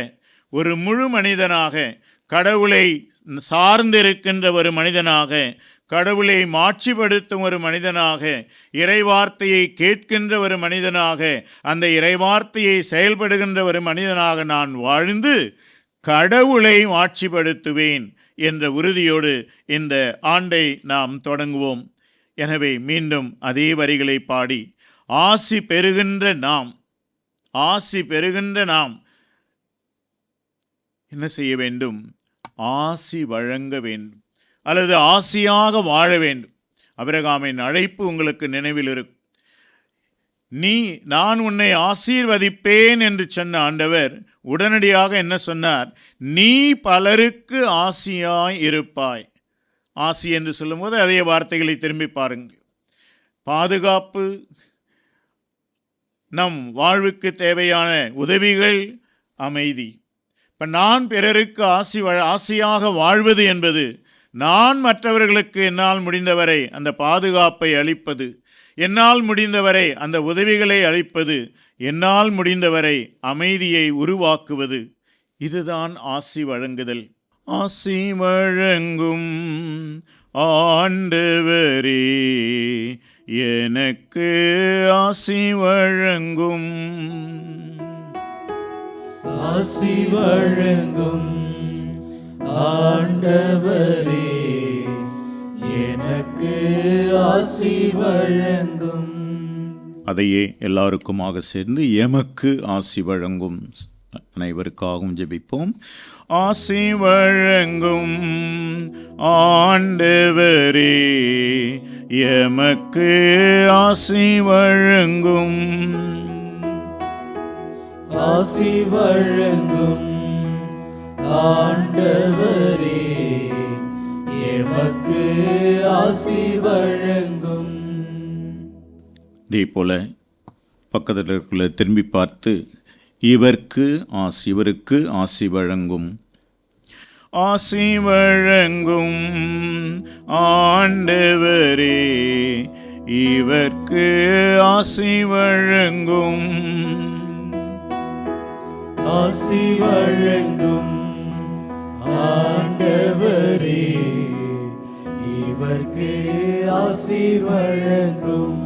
S3: ஒரு முழு மனிதனாக, கடவுளை சார்ந்திருக்கின்ற ஒரு மனிதனாக, கடவுளை மாட்சிப்படுத்தும் ஒரு மனிதனாக, இறைவார்த்தையை கேட்கின்ற ஒரு மனிதனாக, அந்த இறைவார்த்தையை செயல்படுகின்ற ஒரு மனிதனாக நான் வாழ்ந்து கடவுளை மாட்சிப்படுத்துவேன் என்ற உறுதியோடு இந்த ஆண்டை நாம் தொடங்குவோம். எனவே மீண்டும் அதே வரிகளை பாடி ஆசி பெறுகின்ற நாம் என்ன செய்ய வேண்டும்? ஆசி வழங்க வேண்டும், அல்லது ஆசியாக வாழ வேண்டும். ஆபிரகாமின் அழைப்பு உங்களுக்கு நினைவில் இருக்கும். நான் உன்னை ஆசீர்வதிப்பேன் என்று சொன்ன ஆண்டவர் உடனடியாக என்ன சொன்னார்? நீ பலருக்கு ஆசியாய் இருப்பாய். ஆசி என்று சொல்லும்போது அதே வார்த்தைகளை திரும்பி பாருங்கள். பாதுகாப்பு, நம் வாழ்வுக்கு தேவையான உதவிகள், அமைதி. இப்போ நான் பிறருக்கு ஆசியாக வாழ்வது என்பது நான் மற்றவர்களுக்கு என்னால் முடிந்தவரை அந்த பாதுகாப்பை அளிப்பது, என்னால் முடிந்தவரை அந்த உதவிகளை அளிப்பது, என்னால் முடிந்தவரை அமைதியை உருவாக்குவது. இதுதான் ஆசி வழங்குதல். ஆசி வழங்கும் ஆண்டவரே, எனக்கு ஆசி வழங்கும்.
S2: ஆசி வழங்கும் ஆண்டவரே, எனக்கு ஆசி வழங்கும்.
S3: அதையே எல்லாருக்குமாக சேர்ந்து எமக்கு ஆசி வழங்கும். அனைவருக்காகவும் ஜெபிப்போம். ஆசி வழங்கும் ஆண்டவரே, எமக்கு ஆசி வழங்கும்.
S2: ஆசி வழங்கும் ஆண்டவரே, எமக்கு ஆசி வழங்கும்.
S3: இதே போல பக்கத்தில் இருக்கிற திரும்பி பார்த்து இவருக்கு ஆசி வழங்கும். ஆசி வழங்கும் ஆண்டவரே, இவருக்கு ஆசி வழங்கும்.
S2: ஆசி வழங்கும் ஆண்டவரே, இவருக்கு ஆசி வழங்கும்.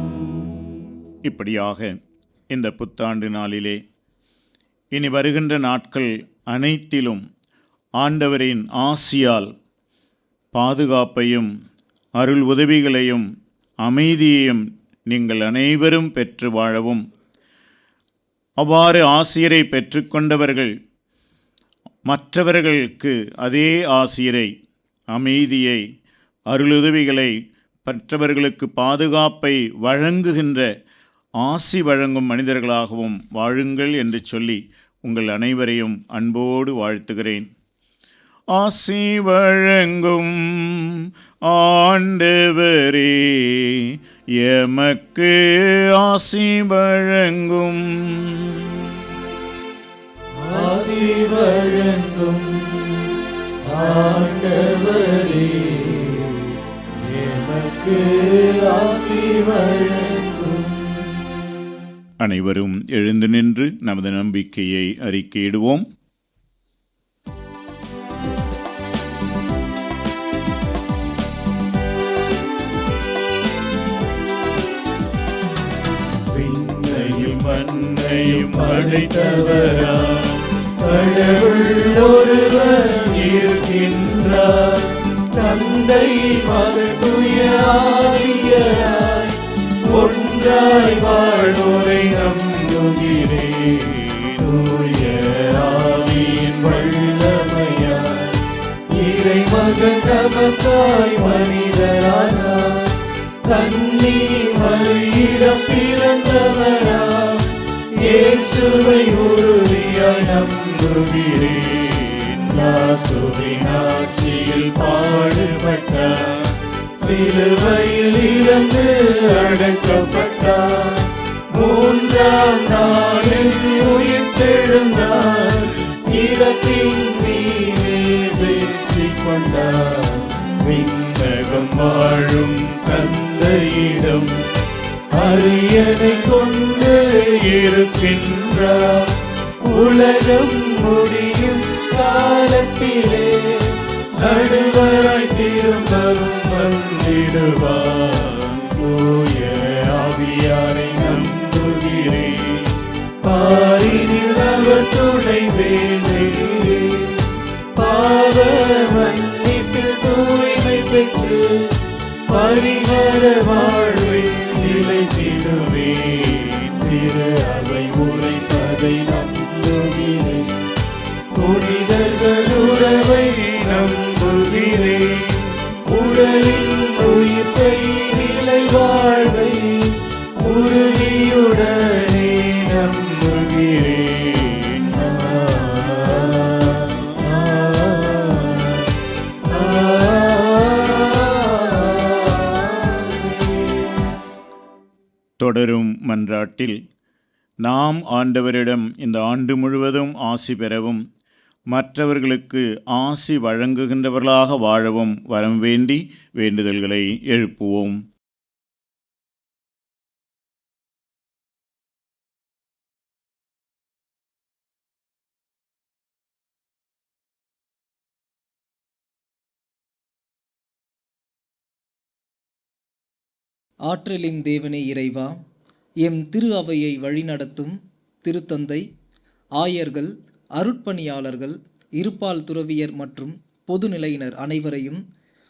S3: இப்படியாக இந்த புத்தாண்டு நாளிலே இனி வருகின்ற நாட்கள் அனைத்திலும் ஆண்டவரின் ஆசியால் பாதுகாப்பையும் அருள் உதவிகளையும் அமைதியையும் நீங்கள் அனைவரும் பெற்று வாழவும், அவ்வாறு ஆசிரியரை பெற்றுக்கொண்டவர்கள் மற்றவர்களுக்கு அதே ஆசிரியரை, அமைதியை, அருளுதவிகளை, மற்றவர்களுக்கு பாதுகாப்பை வழங்குகின்ற ஆசி வழங்கும் மனிதர்களாகவும் வாழுங்கள் என்று சொல்லி உங்கள் அனைவரையும் அன்போடு வாழ்த்துகிறேன். ஆசி வழங்கும் ஆண்டவரே, எமக்கு ஆசி வழங்கும்.
S2: ஆசி வழங்கும் ஆண்டவரே, எமக்கு ஆசி வழங்கும்.
S3: அனைவரும் எழுந்து நின்று நமது நம்பிக்கையை அறிக்கையிடுவோம்.
S2: விண்ணையும் மண்ணையும் படைத்தவராம் கடவுள் ஒருவர் இருக்கின்றார். தந்தை மகன் தூய ஆவியாராய் ஒன்றாய் வாழ்வோரை நம்புகிறேன். தூய ஆவியின் வல்லமையாய் இறைமகன் நமக்காய் மனிதரானார். கன்னி மரியிடம் பிறந்தவராம் இயேசுவை உறுதியாய் நம்புகிறேன். நாத்துவின் ஆட்சியில் பாடுபட்டார், சிலுவையில் இறந்து அடக்கப்பட்டார். மூன்றாம் நாளில் உயிர்த்தெழுந்தார், இறப்பின் மீதே வெற்றி கொண்டார். விண்ணகம் வாழும் தந்தையிடம் அரியணை கொண்டு இருக்கின்றார். உலகம் முடியும் காலத்திலே நடுவராய் திரும்பவும் வந்திடுவார். தூய ஆவியாரை நம்புகிறேன், பாரினில் அவர் துணை வேண்டுகிறேன். பாவ மன்னிப்பில் தூய்மை பெற்று பரிகார வாழ்வில் நிலைத்திடுவேன். திரு அவை உரைப்பதை நம்புகிறேன், புனிதர்கள் உறவை நம்புகிறேன். உடலின் உயிர்ப்பை நிலை வாழ்வை உறுதியுடனே நம்புகிறேன்.
S3: தொடரும் மன்றாட்டில் நாம் ஆண்டவரிடம் இந்த ஆண்டு முழுவதும் ஆசி பெறவும் மற்றவர்களுக்கு ஆசி வழங்குகின்றவர்களாக வாழவும் வரம் வேண்டி வேண்டுதல்களை எழுப்புவோம்.
S10: ஆற்றலின் தேவனே இறைவா, எம் திரு அவையை வழிநடத்தும் திருத்தந்தை, ஆயர்கள், அருட்பணியாளர்கள், இருபால் துறவியர் மற்றும் பொதுநிலையினர் அனைவரையும்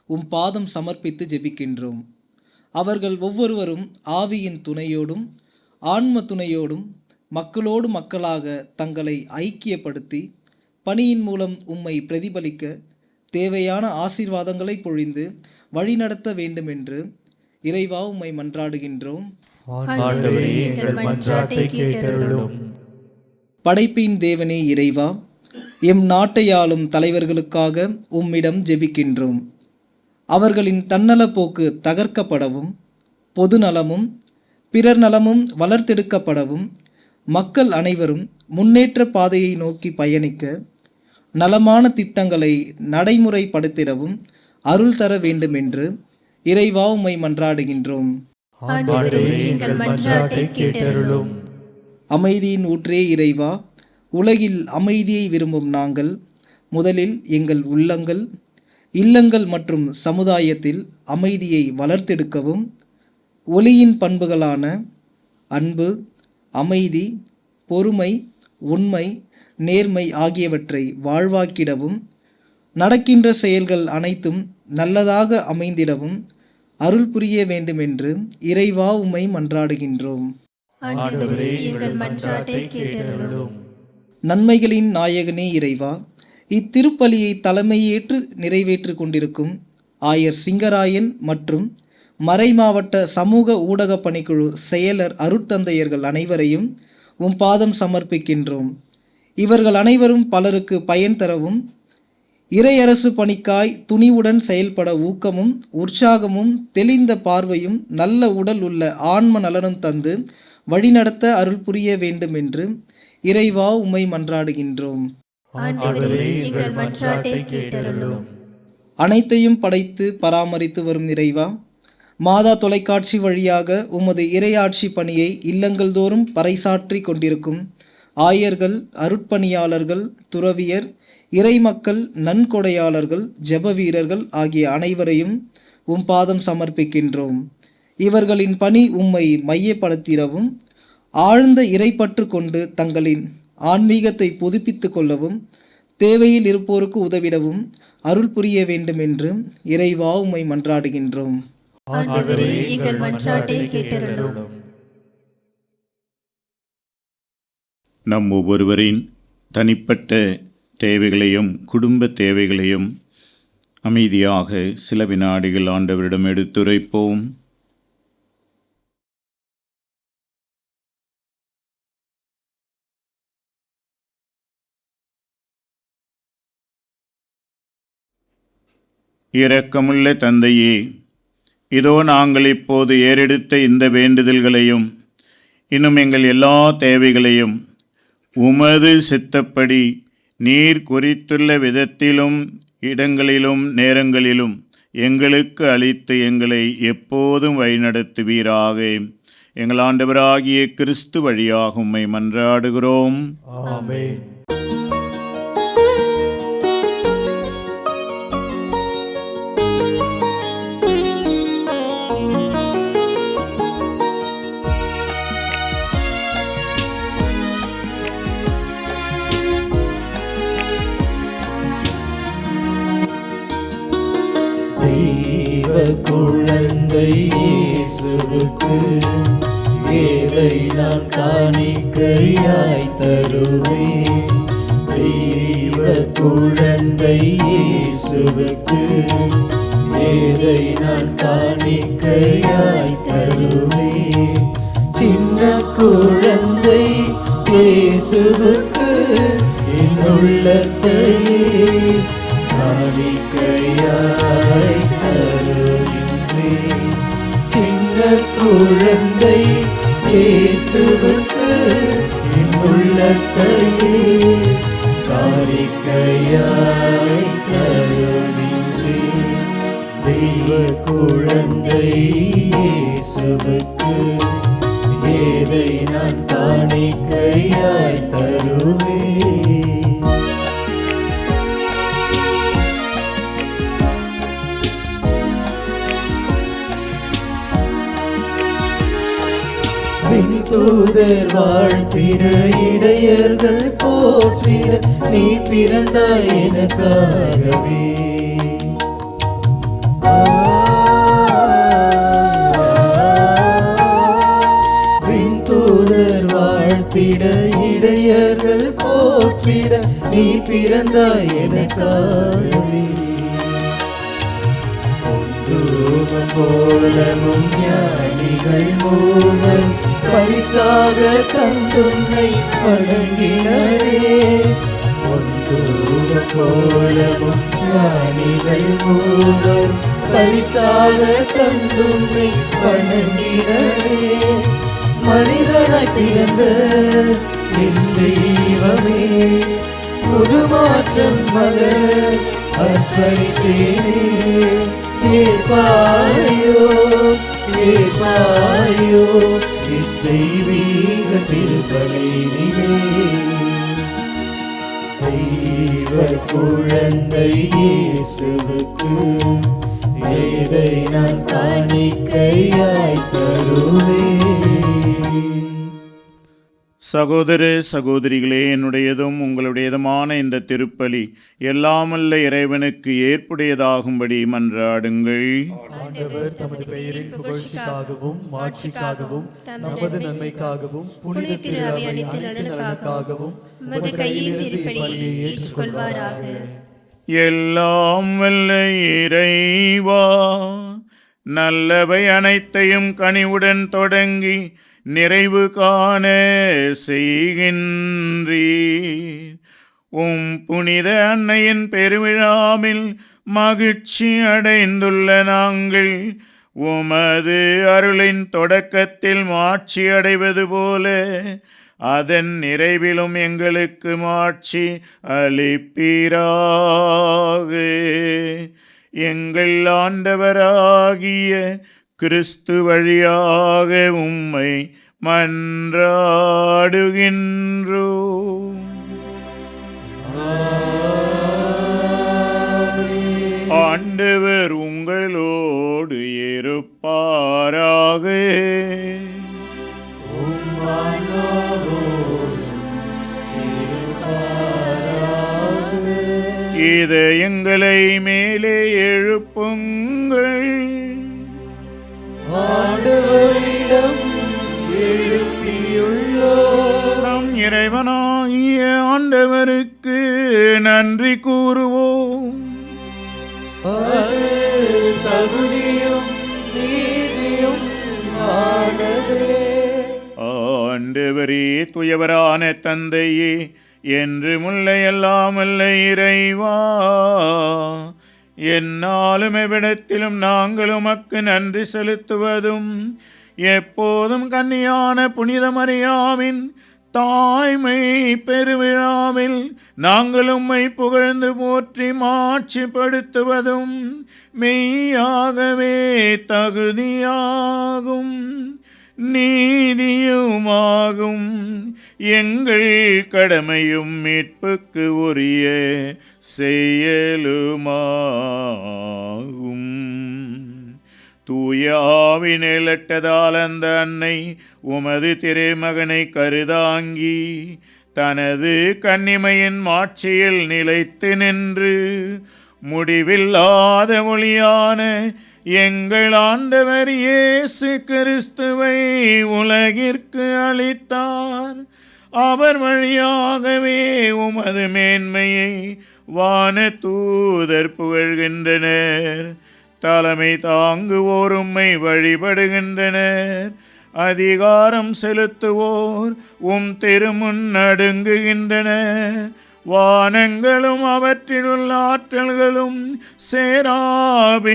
S10: உம் பாதம் சமர்ப்பித்து ஜெபிக்கின்றோம். அவர்கள் ஒவ்வொருவரும் ஆவியின் துணையோடும் ஆன்ம துணையோடும் மக்களோடு மக்களாக தங்களை ஐக்கியப்படுத்தி பணியின் மூலம் உம்மை பிரதிபலிக்க தேவையான ஆசீர்வாதங்களை பொழிந்து வழிநடத்த வேண்டுமென்று இறைவா உம்மை மன்றாடுகின்றோம். படைப்பின் தேவனே இறைவா, எம் நாட்டை ஆளும் தலைவர்களுக்காக உம்மிடம் ஜெபிக்கின்றோம். அவர்களின் தன்னல போக்கு தகர்க்கப்படவும், பொது நலமும் பிறர் நலமும் வளர்த்தெடுக்கப்படவும், மக்கள் அனைவரும் முன்னேற்ற பாதையை நோக்கி பயணிக்க நலமான திட்டங்களை நடைமுறைப்படுத்திடவும் அருள் தர வேண்டுமென்று இறைவா உம்மை மன்றாடுகின்றோம். அமைதியின் ஊற்றே இறைவா, உலகில் அமைதியை விரும்பும் நாங்கள் முதலில் எங்கள் உள்ளங்கள், இல்லங்கள் மற்றும் சமுதாயத்தில் அமைதியை வளர்த்தெடுக்கவும், ஒளியின் பண்புகளான அன்பு, அமைதி, பொறுமை, உண்மை, நேர்மை ஆகியவற்றை வாழ்வாக்கிடவும், நடக்கின்ற செயல்கள் அனைத்தும் நல்லதாக அமைந்திடவும் அருள் புரிய வேண்டுமென்று இறைவா உம்மை மன்றாடுகின்றோம். நன்மைகளின் நாயகனே இறைவா, இத்திருப்பலியை தலைமையேற்று நிறைவேற்றி கொண்டிருக்கும் ஆயர் சிங்கராயன் மற்றும் மறைமாவட்ட சமூக ஊடக பணிக்குழு செயலர் அருட்தந்தையர்கள் அனைவரையும் உம் பாதம் சமர்ப்பிக்கின்றோம். இவர்கள் அனைவரும் பலருக்கு பயன் தரவும், இறையரசு பணிக்காய் துணிவுடன் செயல்பட ஊக்கமும் உற்சாகமும் தெளிந்த பார்வையும் நல்ல உடல் உள்ள ஆன்ம நலனும் தந்து வழிநடத்த அருள் புரிய வேண்டும் என்று இறைவா உம்மை மன்றாடுகின்றோம். அனைத்தையும் படைத்து பராமரித்து வரும் இறைவா, மாதா தொலைக்காட்சி வழியாக உமது இறையாட்சி பணியை இல்லங்கள் தோறும் பறைசாற்றி கொண்டிருக்கும் ஆயர்கள், அருட்பணியாளர்கள், துறவியர், இறைமக்கள், நன்கொடையாளர்கள், ஜெப வீரர்கள் ஆகிய அனைவரையும் உம் பாதம் சமர்ப்பிக்கின்றோம். இவர்களின் பணி உம்மை மையப்படுத்திடவும், ஆழ்ந்த இறைப்பற்று கொண்டு தங்களின் ஆன்மீகத்தை புதுப்பித்து கொள்ளவும், தேவையில் இருப்போருக்கு உதவிடவும் அருள் புரிய வேண்டும் என்று இறைவா உம்மை மன்றாடுகின்றோம்.
S3: நம் ஒவ்வொருவரின் தனிப்பட்ட தேவைகளையும் குடும்ப தேவைகளையும் அமைதியாக சில வினாடிகள் ஆண்டவரிடம் எடுத்துரைப்போம். இரக்கமுள்ள தந்தையே, இதோ நாங்கள் இப்போது ஏறெடுத்த இந்த வேண்டுதல்களையும் இன்னும் எங்கள் எல்லா தேவைகளையும் உமது சித்தப்படி நீர் குறித்துள்ள விதத்திலும் இடங்களிலும் நேரங்களிலும் எங்களுக்கு அளித்து எங்களை எப்போதும் வழிநடத்துவீராக. எங்கள் ஆண்டவராகிய கிறிஸ்து வழியாக உம்மை மன்றாடுகிறோம்.
S2: ஆமென். நான் காணிக்கையாய் தருவேன். தெய்வ குழந்தை இயேசுவுக்கு ஏதை நான் காணிக்கையாய் தருவேன். சின்ன குழந்தை இயேசுவுக்கு என் உள்ளத்தையே காணிக்கையாய் தருகின்றேன். சின்ன குழந்தை இயேசுவுக்கு என் உள்ளத்தையே காணிக்கையாய் தருகின்றேன். தெய்வ குழந்தை இயேசுவுக்கு ஏதை நான் காணிக்கையாய் தருவேன். விண்தூதர் வாழ்த்திட இடையர்கள் போற்றிட நீ பிறந்தாய் எனக்காகவே. விண்தூதர் வாழ்த்திட இடையர்கள் போற்றிட நீ பிறந்தாய் எனக்காகவே. தூபம் போலமும் ஞானிகள் மூவர் பரிசாக தந்துன்னை வணங்கினரே. தூபம் போலமும் ஞானிகள் மூவர் பரிசாக தந்துன்னை வணங்கினரே. மனிதனாய் பிறந்த என் தெய்வமே, புது மாற்றம் மலர அர்ப்பணித்தேனே. ஏற்பாயோ ஏற்பாயோ தெய்வீக திருப்பலியினிலே. தெய்வ குழந்தை இயேசுவுக்கு ஏதை நான் காணிக்கையாய் தருவேன்.
S3: சகோதர சகோதரிகளே, என்னுடையதும் உங்களுடையதுமான இந்த திருப்பலி எல்லாமல்ல இறைவனுக்கு ஏற்புடையதாகும்படி மன்றாடுங்கள்.
S2: ஆண்டவர் தமது பெயரின் புகழ்ச்சிக்காகவும் மாட்சிக்காகவும் நமது நன்மைக்காகவும் புனித திரு அவை அனைத்து நலனுக்காகவும் உமது கையில் திருப்பலியை ஏற்றுக்கொள்வாராக.
S3: எல்லாம் வல்ல இறைவா, நல்லவை அனைத்தையும் கனிவுடன் தொடங்கி நிறைவு காண செய்கின்றீர். உம் புனித அன்னையின் பெருவிழாவில் மகிழ்ச்சி அடைந்துள்ள நாங்கள் உமது அருளின் தொடக்கத்தில் மாட்சி அடைவது போல அதன் நிறைவிலும் எங்களுக்கு மாட்சி அளிப்பீராக. எங்கள் ஆண்டவராகிய கிறிஸ்து வழியாக உம்மை மன்றாடுகின்றோம். ஆண்டவர் உங்களோடு இருப்பாராக. இது எங்களை மேலே எழுப்புங்கள்.
S2: ஆண்டவரிடம் எழுப்பியுள்ளோம்.
S3: நம் இறைவனாகிய ஆண்டவருக்கு நன்றி கூறுவோம்.
S2: அது தகுதியும் நீதியும் ஆனதே.
S3: ஆண்டவரே, துயவரான தந்தையே, என்று முல்லை எல்லாமல்ல இறைவா, என்னாலும் எவ்விடத்திலும் நாங்கள் உமக்கு நன்றி செலுத்துவதும் எப்போதும் கன்னியான புனித மரியாவின் தாய்மை பெருவிழாவில் நாங்கள் உம்மை புகழ்ந்து போற்றி மாட்சிப்படுத்துவதும் மெய்யாகவே தகுதியாகும் நீதியுமாகும். எங்கள் கடமையும் மீட்புக்கு உரிய செயலுமாகும். தூய ஆவினிலட்டதால் அந்த அன்னை உமது திருமகனை கருதாங்கி தனது கன்னிமையின் மாட்சியில் நிலைத்து நின்று முடிவில்லாத ஒளியான எங்கள் ஆண்டவர் இயேசு கிறிஸ்துவை உலகிற்கு அளித்தார். அவர் வழியாகவே உமது மேன்மையை வான தூதர் புகழ்கின்றனர். தலைமை தாங்குவோர் உம்மை வழிபடுகின்றனர். அதிகாரம் செலுத்துவோர் உம் திருமுன் நடுங்குகின்றனர். வானங்களும் அவற்றிலுள்ள ஆற்றல்களும் சேராபீன்களும்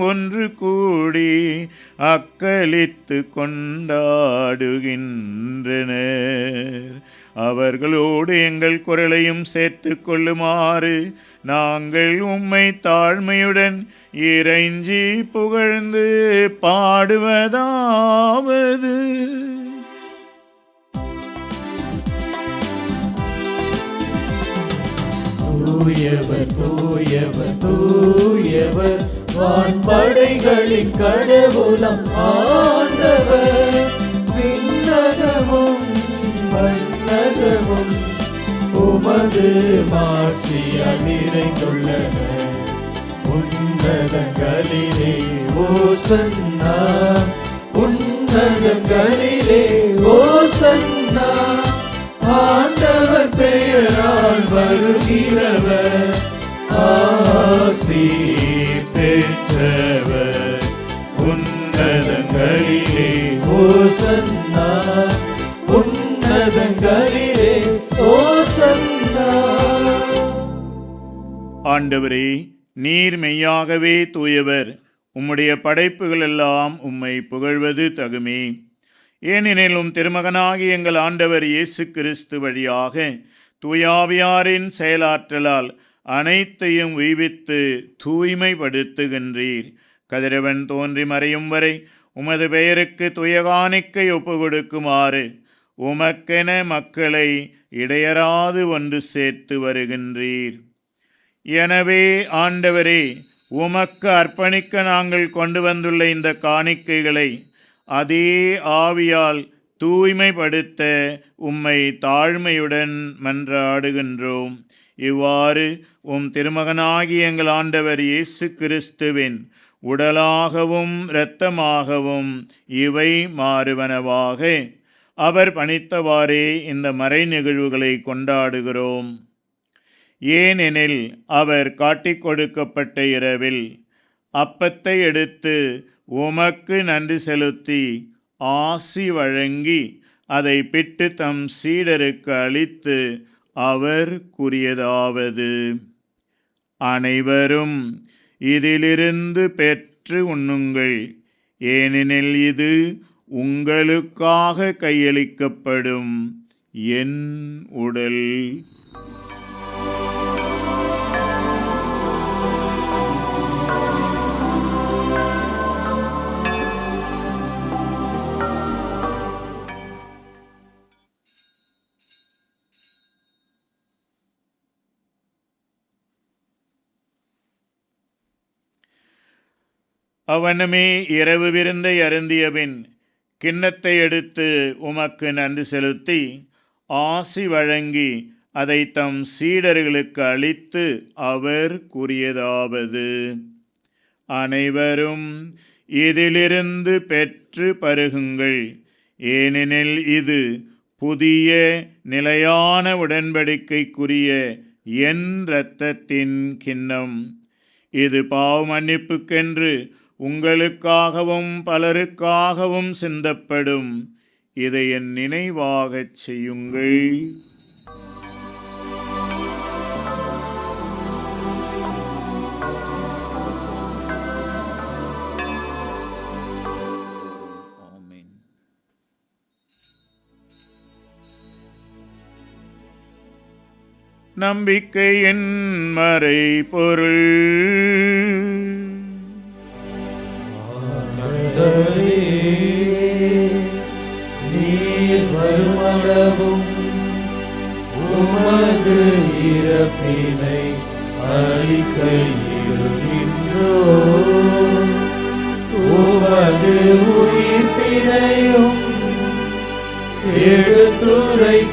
S3: ஒன்று கூடி அக்களித்து கொண்டாடுகின்றனர். அவர்களோடு எங்கள் குரலையும் சேர்த்து கொள்ளுமாறு நாங்கள் உம்மை தாழ்மையுடன் இறைஞ்சி புகழ்ந்து பாடுவதாவது:
S2: தூயவர் தூயவர் தூயவர் வான்படைகளின் கடவுளம் ஆண்டவர். விண்ணகமும் மண்ணகமும் உமது மாட்சியால் நிறைந்துள்ளன. உன்னதங்களிலே ஓசன்னா, உன்னதங்களிலே ஓசன்னா. ஆண்டவர் பெயரால் வருகிறவர் ஆசி பெற்றவர். உன்னதங்களிலே ஓசன்னா, உன்னதங்களிலே ஓசன்னா.
S3: ஆண்டவரே, நீர் மெய்யாகவே தூயவர். உம்முடைய படைப்புகள் எல்லாம் உம்மை புகழ்வது தகுமே. ஏனெனில் உம் திருமகனாகி எங்கள் ஆண்டவர் இயேசு கிறிஸ்து வழியாக தூயாவியாரின் செயலாற்றலால் அனைத்தையும் உய்வித்து தூய்மைப்படுத்துகின்றீர். கதிரவன் தோன்றி மறையும் வரை உமது பெயருக்கு துயகாணிக்கை ஒப்பு கொடுக்குமாறு உமக்கென மக்களை இடையராது ஒன்று சேர்த்து வருகின்றீர். எனவே ஆண்டவரே, உமக்கு அர்ப்பணிக்க நாங்கள் கொண்டு வந்துள்ள இந்த காணிக்கைகளை அதே ஆவியால் தூய்மைப்படுத்த உம்மை தாழ்மையுடன் மன்றாடுகின்றோம். இவ்வாறு உம் திருமகனாகி எங்கள் ஆண்டவர் இயேசு கிறிஸ்துவின் உடலாகவும் இரத்தமாகவும் இவை மாறுவனவாக அவர் பணித்தவாறே இந்த மறை நிகழ்வுகளை கொண்டாடுகிறோம். ஏனெனில் அவர் காட்டிக் கொடுக்கப்பட்ட இரவில் அப்பத்தை எடுத்து உமக்கு நன்றி செலுத்தி ஆசி வழங்கி அதை பிட்டு தம் சீடருக்கு அளித்து அவர் கூறியதாவது: அனைவரும் இதிலிருந்து பெற்று உண்ணுங்கள், ஏனெனில் இது உங்களுக்காக கையளிக்கப்படும் என் உடல். அவனுமே இரவு விருந்தை அருந்தியபின் கிண்ணத்தை எடுத்து உமக்கு நன்றி செலுத்தி ஆசி வழங்கி அதை தம் சீடர்களுக்கு அளித்து அவர் கூறியதாவது: அனைவரும் இதிலிருந்து பெற்று பருகுங்கள், ஏனெனில் இது புதிய நிலையான உடன்படிக்கைக்குரிய என் இரத்தத்தின் கிண்ணம். இது பாவ மன்னிப்புக்கென்று உங்களுக்காகவும் பலருக்காகவும் சிந்தப்படும். இதை என் நினைவாகச் செய்யுங்கள். நம்பிக்கையின் மறை பொருள்.
S2: நீர் வருமளவும் உமது இறப்பினை அறிக்கையிடுகின்றோம், உமது உயிர்ப்பினையும் எடுத்துரைக்கின்றோம்.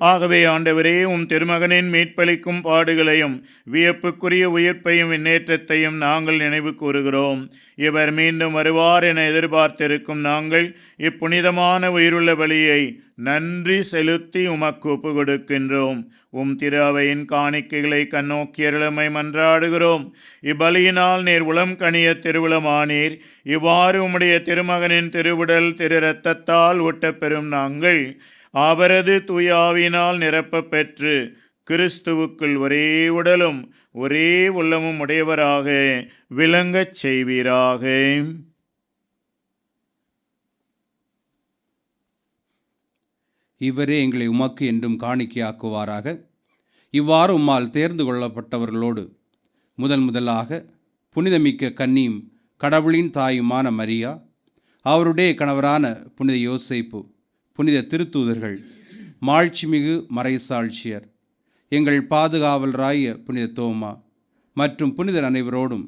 S3: ஆகவே ஆண்டவரே, உம் திருமகனின் மீட்பளிக்கும் பாடுகளையும் வியப்புக்குரிய உயிர்ப்பையும் விண்ணேற்றத்தையும் நாங்கள் நினைவு கூறுகிறோம். இவர் மீண்டும் வருவார் என எதிர்பார்த்திருக்கும் நாங்கள் இப்புனிதமான உயிருள்ள பலியை நன்றி செலுத்தி உமக்கு ஒப்பு கொடுக்கின்றோம். உம் திரு அவையின் காணிக்கைகளை கண்ணோக்கியருளமை மன்றாடுகிறோம். இப்பலியினால் நீர் உளம் கனிய திருவுளமானீர். இவ்வாறு உம்முடைய திருமகனின் திருவுடல் திரு இரத்தத்தால் ஊட்டப்பெறும் நாங்கள் அவரது தூயாவினால் நிரப்ப பெற்று கிறிஸ்துவுக்குள் ஒரே உடலும் ஒரே உள்ளமும் உடையவராக விளங்கச் செய்வீராக.
S11: இவரே எங்களை உமக்கு என்றும் காணிக்கையாக்குவாராக. இவ்வாறு உம்மால் தேர்ந்து கொள்ளப்பட்டவர்களோடு முதலாக புனிதமிக்க கன்னியும் கடவுளின் தாயுமான மரியா, அவருடைய கணவரான புனித யோசேப்பு, புனித திருத்தூதர்கள், மாட்சிமிகு மறைசாட்சியர், எங்கள் பாதுகாவலராய புனித தோமா மற்றும் புனிதர் அனைவரோடும்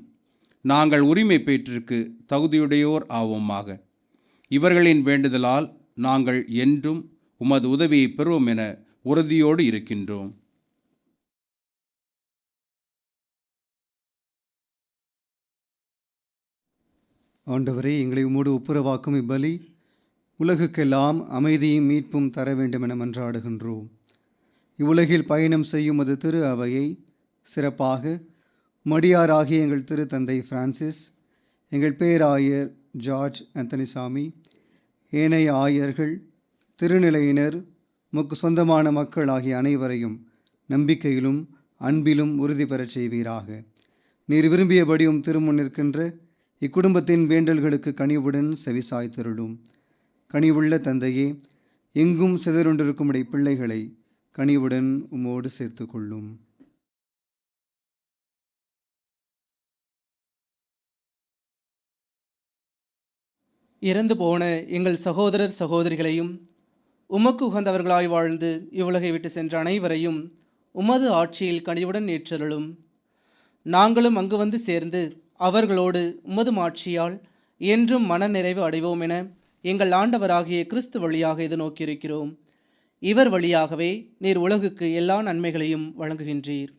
S11: நாங்கள் உரிமை பெற்றிற்கு தகுதியுடையோர் ஆவோமாக. இவர்களின் வேண்டுதலால் நாங்கள் என்றும் உமது உதவியை பெறுவோம் என உறுதியோடு இருக்கின்றோம்.
S12: ஆண்டவரே, எங்களை உம்மோடு ஒப்புரவாக்கும் இப்பலி உலகுக்கெல்லாம் அமைதியும் மீட்பும் தர வேண்டும் என மன்றாடுகின்றோம். இவ்வுலகில் பயணம் செய்யும் அது திரு அவையை சிறப்பாக மடியாராகிய எங்கள் திரு தந்தை பிரான்சிஸ், எங்கள் பேராயர் ஜார்ஜ் ஆந்தனிசாமி, ஏனைய ஆயர்கள், திருநிலையினர், உமக்கு சொந்தமான மக்கள் ஆகிய அனைவரையும் நம்பிக்கையிலும் அன்பிலும் உறுதி பெறச் செய்வீராக. நீர் விரும்பியபடி திருமுன் நிற்கின்ற இக்குடும்பத்தின் வேண்டல்களுக்கு கனிவுடன் செவிசாய்த்திருளும். கனிவுள்ள தந்தையே, எங்கும் சிதறுண்டிருக்கும் உடைய பிள்ளைகளை கனிவுடன் உம்மோடு சேர்த்து கொள்ளும்.
S10: இறந்து போன எங்கள் சகோதரர் சகோதரிகளையும் உமக்கு உகந்தவர்களாய் வாழ்ந்து இவ்வுலகை விட்டு சென்ற அனைவரையும் உமது ஆட்சியில் கனிவுடன் ஏற்றருளும். நாங்களும் அங்கு வந்து சேர்ந்து அவர்களோடு உமது ஆட்சியால் என்றும் மன நிறைவு அடைவோம் என எங்கள் ஆண்டவராகிய கிறிஸ்து வழியாக இது நோக்கியிருக்கிறோம். இவர் வழியாகவே நீர் உலகுக்கு எல்லா நன்மைகளையும் வழங்குகின்றீர்.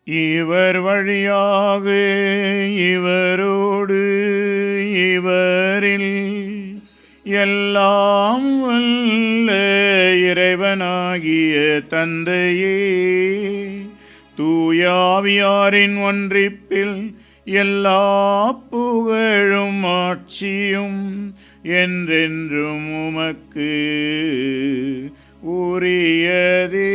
S3: இவர் வழியாக இவரோடு இவரில் எல்லாம் வல்ல இறைவனாகிய தந்தையே, தூயாவியாரின் ஒன்றிப்பில் எல்லா புகழும் ஆட்சியும் என்றென்றும் உமக்கு உரியதே.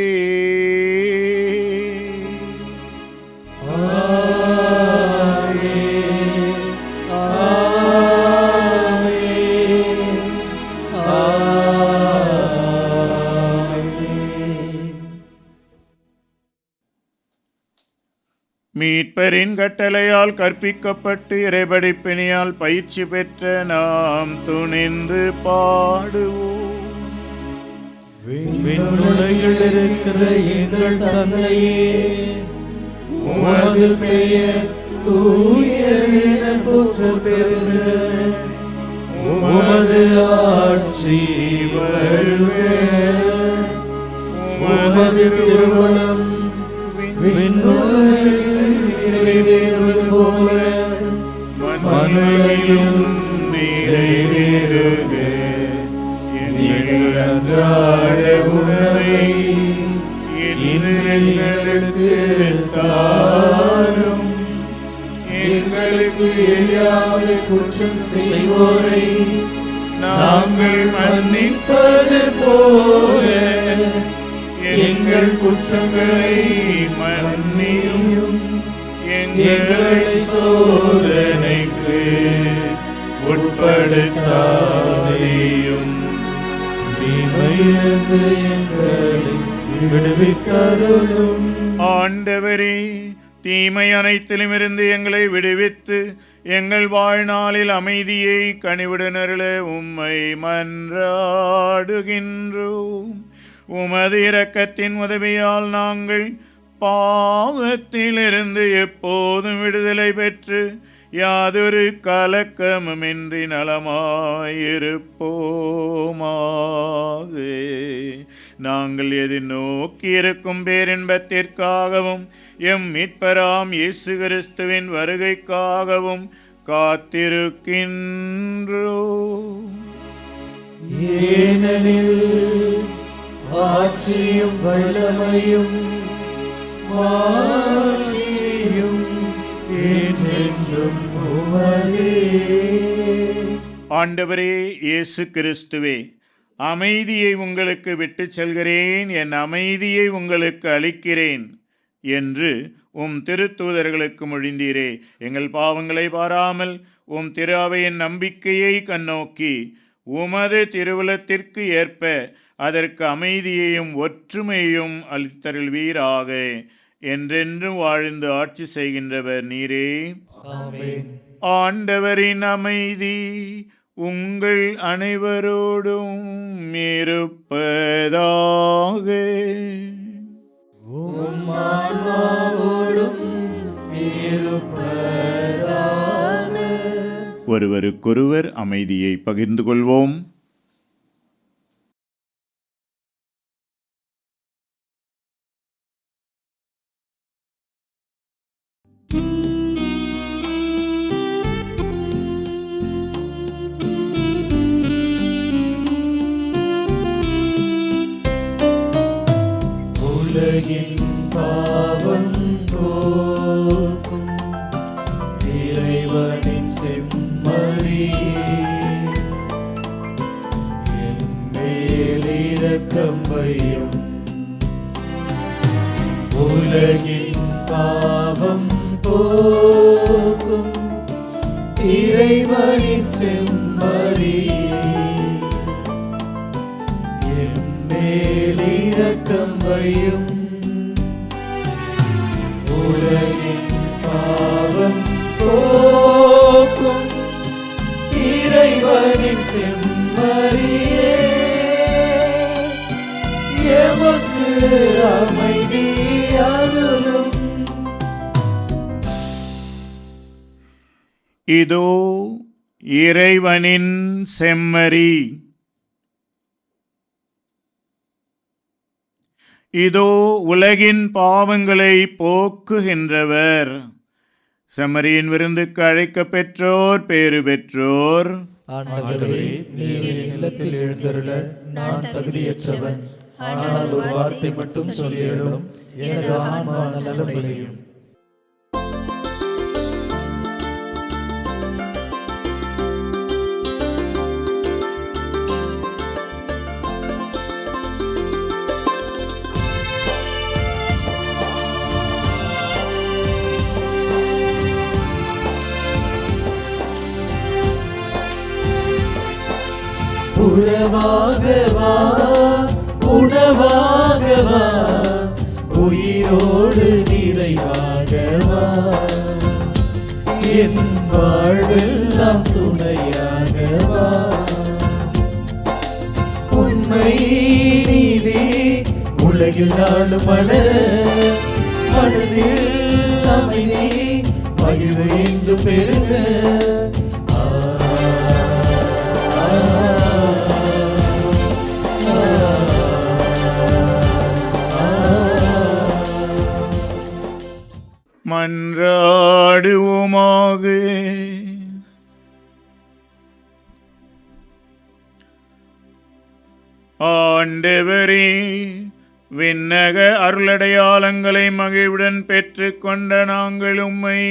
S3: மீட்பரின் கட்டளையால் கற்பிக்கப்பட்டு இறைபடிப்பினியால் பயிற்சி பெற்ற நாம் துணிந்து பாடுவோம்.
S2: விண்ணுலகில் இருக்கிற எங்கள் தந்தையே, உமது பெயர் தூயது என போற்றப் பெறுக. உமது ஆட்சி வருக. உமது திருவுளம் விண்ணுலகில் நிறைவேறுவது போல மண்ணுலகிலும் நிறைவேறுக. எங்கள் அன்றாட உணவை இன்று எங்களுக்கு தாரும். எங்களுக்கு எதிராக குற்றம் செய்வோரை நாங்கள் மன்னிப்பது போல எங்கள் குற்றங்களை மன்னியும். எங்களை சோதனைக்கு உட்படுத்தாதேயும், தீமையிலிருந்து எங்களை விடுவித்தருளும். ஆண்டவரே, தீமை அனைத்திலும் இருந்து எங்களை விடுவித்து எங்கள் வாழ்நாளில் அமைதியை கனிவுடனருள உம்மை மன்றாடுகின்றோம். உமது இரக்கத்தின் உதவியால் நாங்கள் பாவத்திலிருந்து எப்போதும் விடுதலை பெற்று யாதொரு கலக்கமுமின்றி நலமாயிருப்போமாக. நாங்கள் எதிர்நோக்கி இருக்கும் பேரின்பத்திற்காகவும் எம் மீட்பராம் இயேசு கிறிஸ்துவின் வருகைக்காகவும் காத்திருக்கின்றோம்.
S13: ஏனெனில் ஆட்சியும் வல்லமையும் மாட்சியும் என்றென்றும் உமதே.
S2: ஆண்டவரே இயேசு கிறிஸ்துவே, அமைதியை உங்களுக்கு விட்டுச் செல்கிறேன், என் அமைதியை உங்களுக்கு அளிக்கிறேன் என்று உம் திருத்தூதர்களுக்கு மொழிந்தீரே. எங்கள் பாவங்களை பாராமல் உம் திரு அவையின் நம்பிக்கையை கண்ணோக்கி உமது திருவுலத்திற்கு ஏற்ப அதற்கு அமைதியையும் ஒற்றுமையையும் அளித்தருள்வீராக. என்றென்றும் வாழ்ந்து ஆட்சி செய்கின்றவர் நீரே.
S13: ஆமென்.
S2: ஆண்டவரின் அமைதி உங்கள் அனைவரோடும் இருப்பதாக.
S13: உம் ஆன்மாவோடும் இருப்பதாக.
S2: ஒருவருக்கொருவர் அமைதியை பகிர்ந்து கொள்வோம்.
S13: உலகின் பாவம் போக்கும் இறைவனின் செம்மறியே, என் மேல் இரக்கம் வையும். உலகின் பாவம் போக்கும் இறைவனின் செம்மறியே, என் மேல் இரக்கம் வையும். உலகின் பாவம் போக்கும் இறைவனின் செம்மறியே, எமக்கு அமைதி அருளும்.
S2: இதோ இறைவனின் செம்மறி. இதோ உலகின் பாவங்களை போக்குகின்றவர். செம்மறியின் விருந்துக்கு அழைக்க பெற்றோர் பேறு பெற்றோர்.
S13: ஆண்டவரே, நீர் என் இல்லத்தில் எழுந்தருள நான் தகுதியற்றவன். ஆனால் ஒரு வார்த்தை மட்டும் சொல்லியருளும், எனது ஆன்மா நலமடையும். உறவாகவா உணவாகவா உயிரோடு நிறைவாகவா, என் வாழ்வெல்லாம் துணையாகவா. உண்மை நீதி உலகில் நாளும் மலர, மனதில் அமைதி மகிழ்வு என்று பெருக.
S2: மன்றாடுவோமாக. ஆண்டவரே, விண்ணக அருளடையாளங்களை மகிழ்வுடன் பெற்று கொண்ட நாங்கள் உம்மை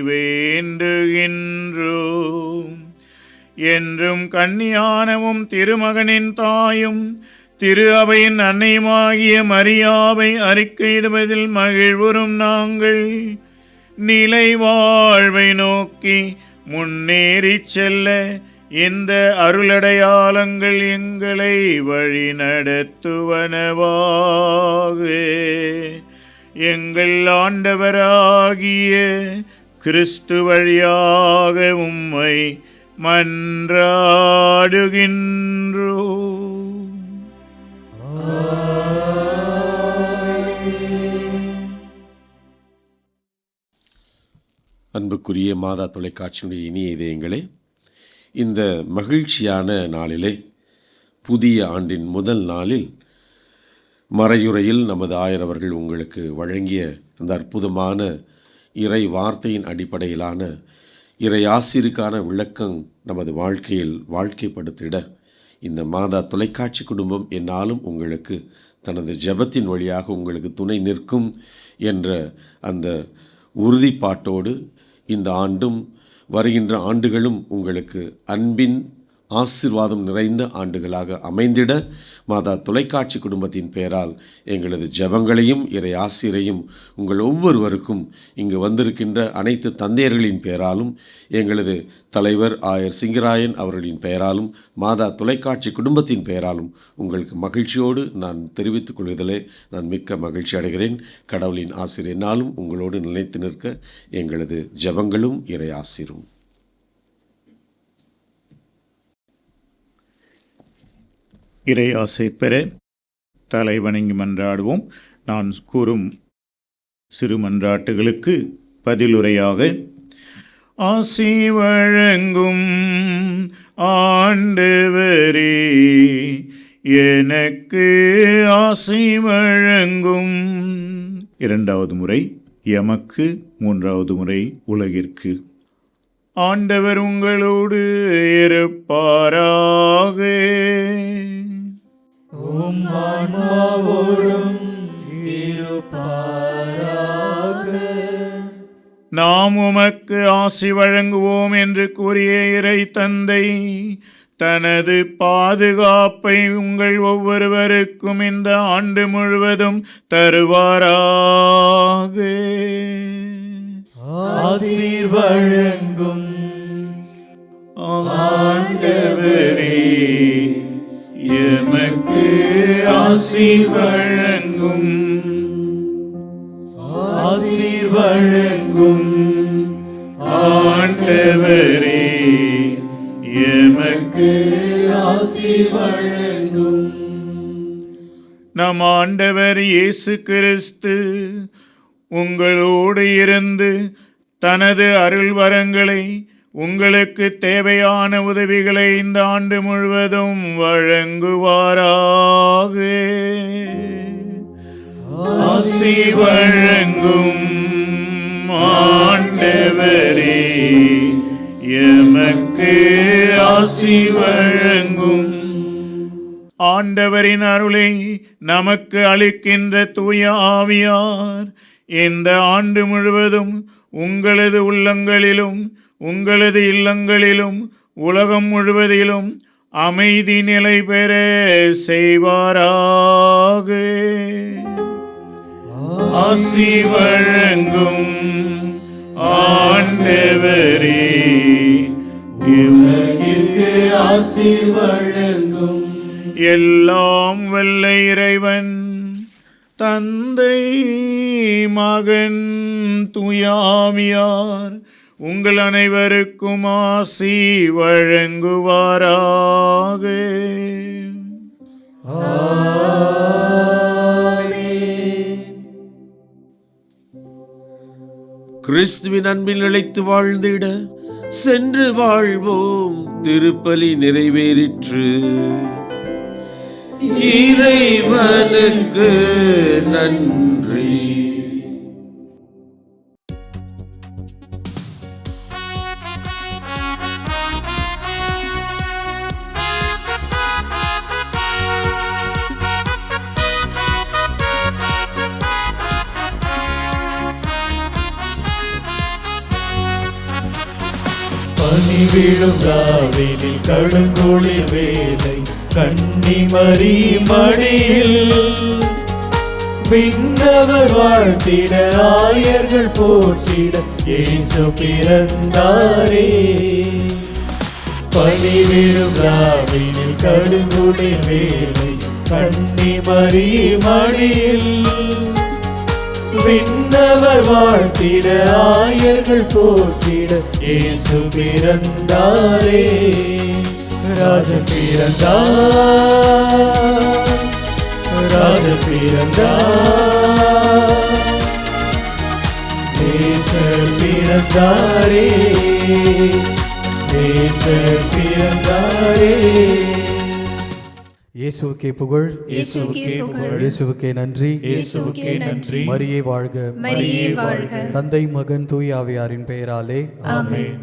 S2: வேண்டுகின்றோம். என்றும் கன்னியானவும் திருமகனின் தாயும் திரு அவையின் அன்னையுமாகிய மரியாவை அறிக்கையிடுவதில் மகிழ்வுறும் நாங்கள் நிலை வாழ்வை நோக்கி முன்னேறிச் செல்ல இந்த அருளடையாளங்கள் எங்களை வழி நடத்துவனவாக. எங்கள் ஆண்டவராகிய கிறிஸ்து வழியாக உம்மை மன்றாடுகின்றோம்.
S14: அன்புக்குரிய மாதா தொலைக்காட்சியினுடைய இனிய இதயங்களே, இந்த மகிழ்ச்சியான நாளிலே, புதிய ஆண்டின் முதல் நாளில் மறையுறையில் நமது ஆயர் அவர்கள் உங்களுக்கு வழங்கிய அந்த அற்புதமான இறை வார்த்தையின் அடிப்படையிலான இறை ஆசிருக்கான விளக்கம் நமது வாழ்க்கையில் வாழ்க்கைப்படுத்திட இந்த மாதா தொலைக்காட்சி குடும்பம் என்னாலும் உங்களுக்கு தனது ஜெபத்தின் வழியாக உங்களுக்கு துணை நிற்கும் என்ற அந்த உறுதிப்பாட்டோடு இந்த ஆண்டும் வருகின்ற ஆண்டுகளும் உங்களுக்கு அன்பின் ஆசீர்வாதம் நிறைந்த ஆண்டுகளாக அமைந்திட மாதா தொலைக்காட்சி குடும்பத்தின் பெயரால் எங்களது ஜெபங்களையும் இறை ஆசிரையும் உங்கள் ஒவ்வொருவருக்கும் இங்கு வந்திருக்கின்ற அனைத்து தந்தையர்களின் பெயராலும் எங்களது தலைவர் ஆயர் சிங்கராயன் அவர்களின் பெயராலும் மாதா தொலைக்காட்சி குடும்பத்தின் பெயராலும் உங்களுக்கு மகிழ்ச்சியோடு நான் தெரிவித்துக் கொள்வதிலே நான் மிக்க மகிழ்ச்சி அடைகிறேன். கடவுளின் ஆசிரியனாலும் உங்களோடு நிலைத்து நிற்க எங்களது ஜெபங்களும் இறை ஆசிரும்.
S2: இறை ஆசை பெற தலை வணங்கி மன்றாடுவோம். நான் கூறும் சிறு மன்றாட்டுகளுக்கு பதிலுரையாக, ஆசி வழங்கும் ஆண்டவரே எனக்கு ஆசி வழங்கும். இரண்டாவது முறை எமக்கு, மூன்றாவது முறை உலகிற்கு. ஆண்டவர் உங்களோடு இருப்பாராக. நாம் உமக்கு ஆசி வழங்குவோம் என்று கூறிய இறை தந்தை தனது பாதுகாப்பை உங்கள் ஒவ்வொருவருக்கும் இந்த ஆண்டு முழுவதும் தருவாராக.
S13: ஆசீர் வழங்கும்
S2: ஆண்டவரே எமக்கு ஆசி வழங்கும்.
S13: ஆசீர் வழங்கும்
S2: ஆண்டவரே எமக்கு
S13: ஆசி வழங்கும்.
S2: நம் ஆண்டவர் இயேசு கிறிஸ்து உங்களோடு இருந்து தனது அருள் வரங்களை, உங்களுக்கு தேவையான உதவிகளை இந்த ஆண்டு முழுவதும் வழங்குவாராக. ஆசி வழங்கும் ஆண்டவரே எமக்கு ஆசி வழங்கும். ஆண்டவரின் அருளை நமக்கு அளிக்கின்ற தூய ஆவியார் இந்த ஆண்டு முழுவதும் உங்களது உள்ளங்களிலும் உங்களது இல்லங்களிலும் உலகம் முழுவதிலும் அமைதி நிலை பெற செய்வாராக. ஆசி வழங்கும் ஆண்டவரே
S13: உலகிற்கு ஆசி வழங்கும்.
S2: எல்லாம் வல்ல இறைவன் தந்தை மகன் தூயாமியார் உங்கள் அனைவருக்கும் ஆசி வழங்குவாராக.
S15: கிறிஸ்துவின் அன்பில் நிலைத்து வாழ்ந்திட சென்று வாழ்வோம். திருப்பலி நிறைவேறிற்று. இறைவனுக்கு நன்றி.
S13: பனி விழும் ராவினில் கடுங்குளிர் வேலை கன்னிமரி மடியில் விண்ணவர் வாழ்த்திட ஆயர்கள் போற்றிட இயேசு பிறந்தாரே. பனி விழும் ராவினில் கடுங்குளிர் வேலை கன்னிமரி மடியில் விண்ணவர் வாழ்த்திட ஆயர்கள் போற்றிட இயேசு பிறந்தாரே. ராஜன் பிறந்தார், ராஜன் பிறந்தார், நேசர் பிறந்தாரே, நேசர் பிறந்தாரே. இயேசுவுக்கே புகழ்,
S5: இயேசுவுக்கே புகழ்,
S13: இயேசுவுக்கே நன்றி,
S5: இயேசுவுக்கே நன்றி.
S13: மரியே வாழ்க,
S5: மரியே வாழ்க.
S13: தந்தை மகன் தூய் ஆவியாரின் பெயராலே ஆமென்.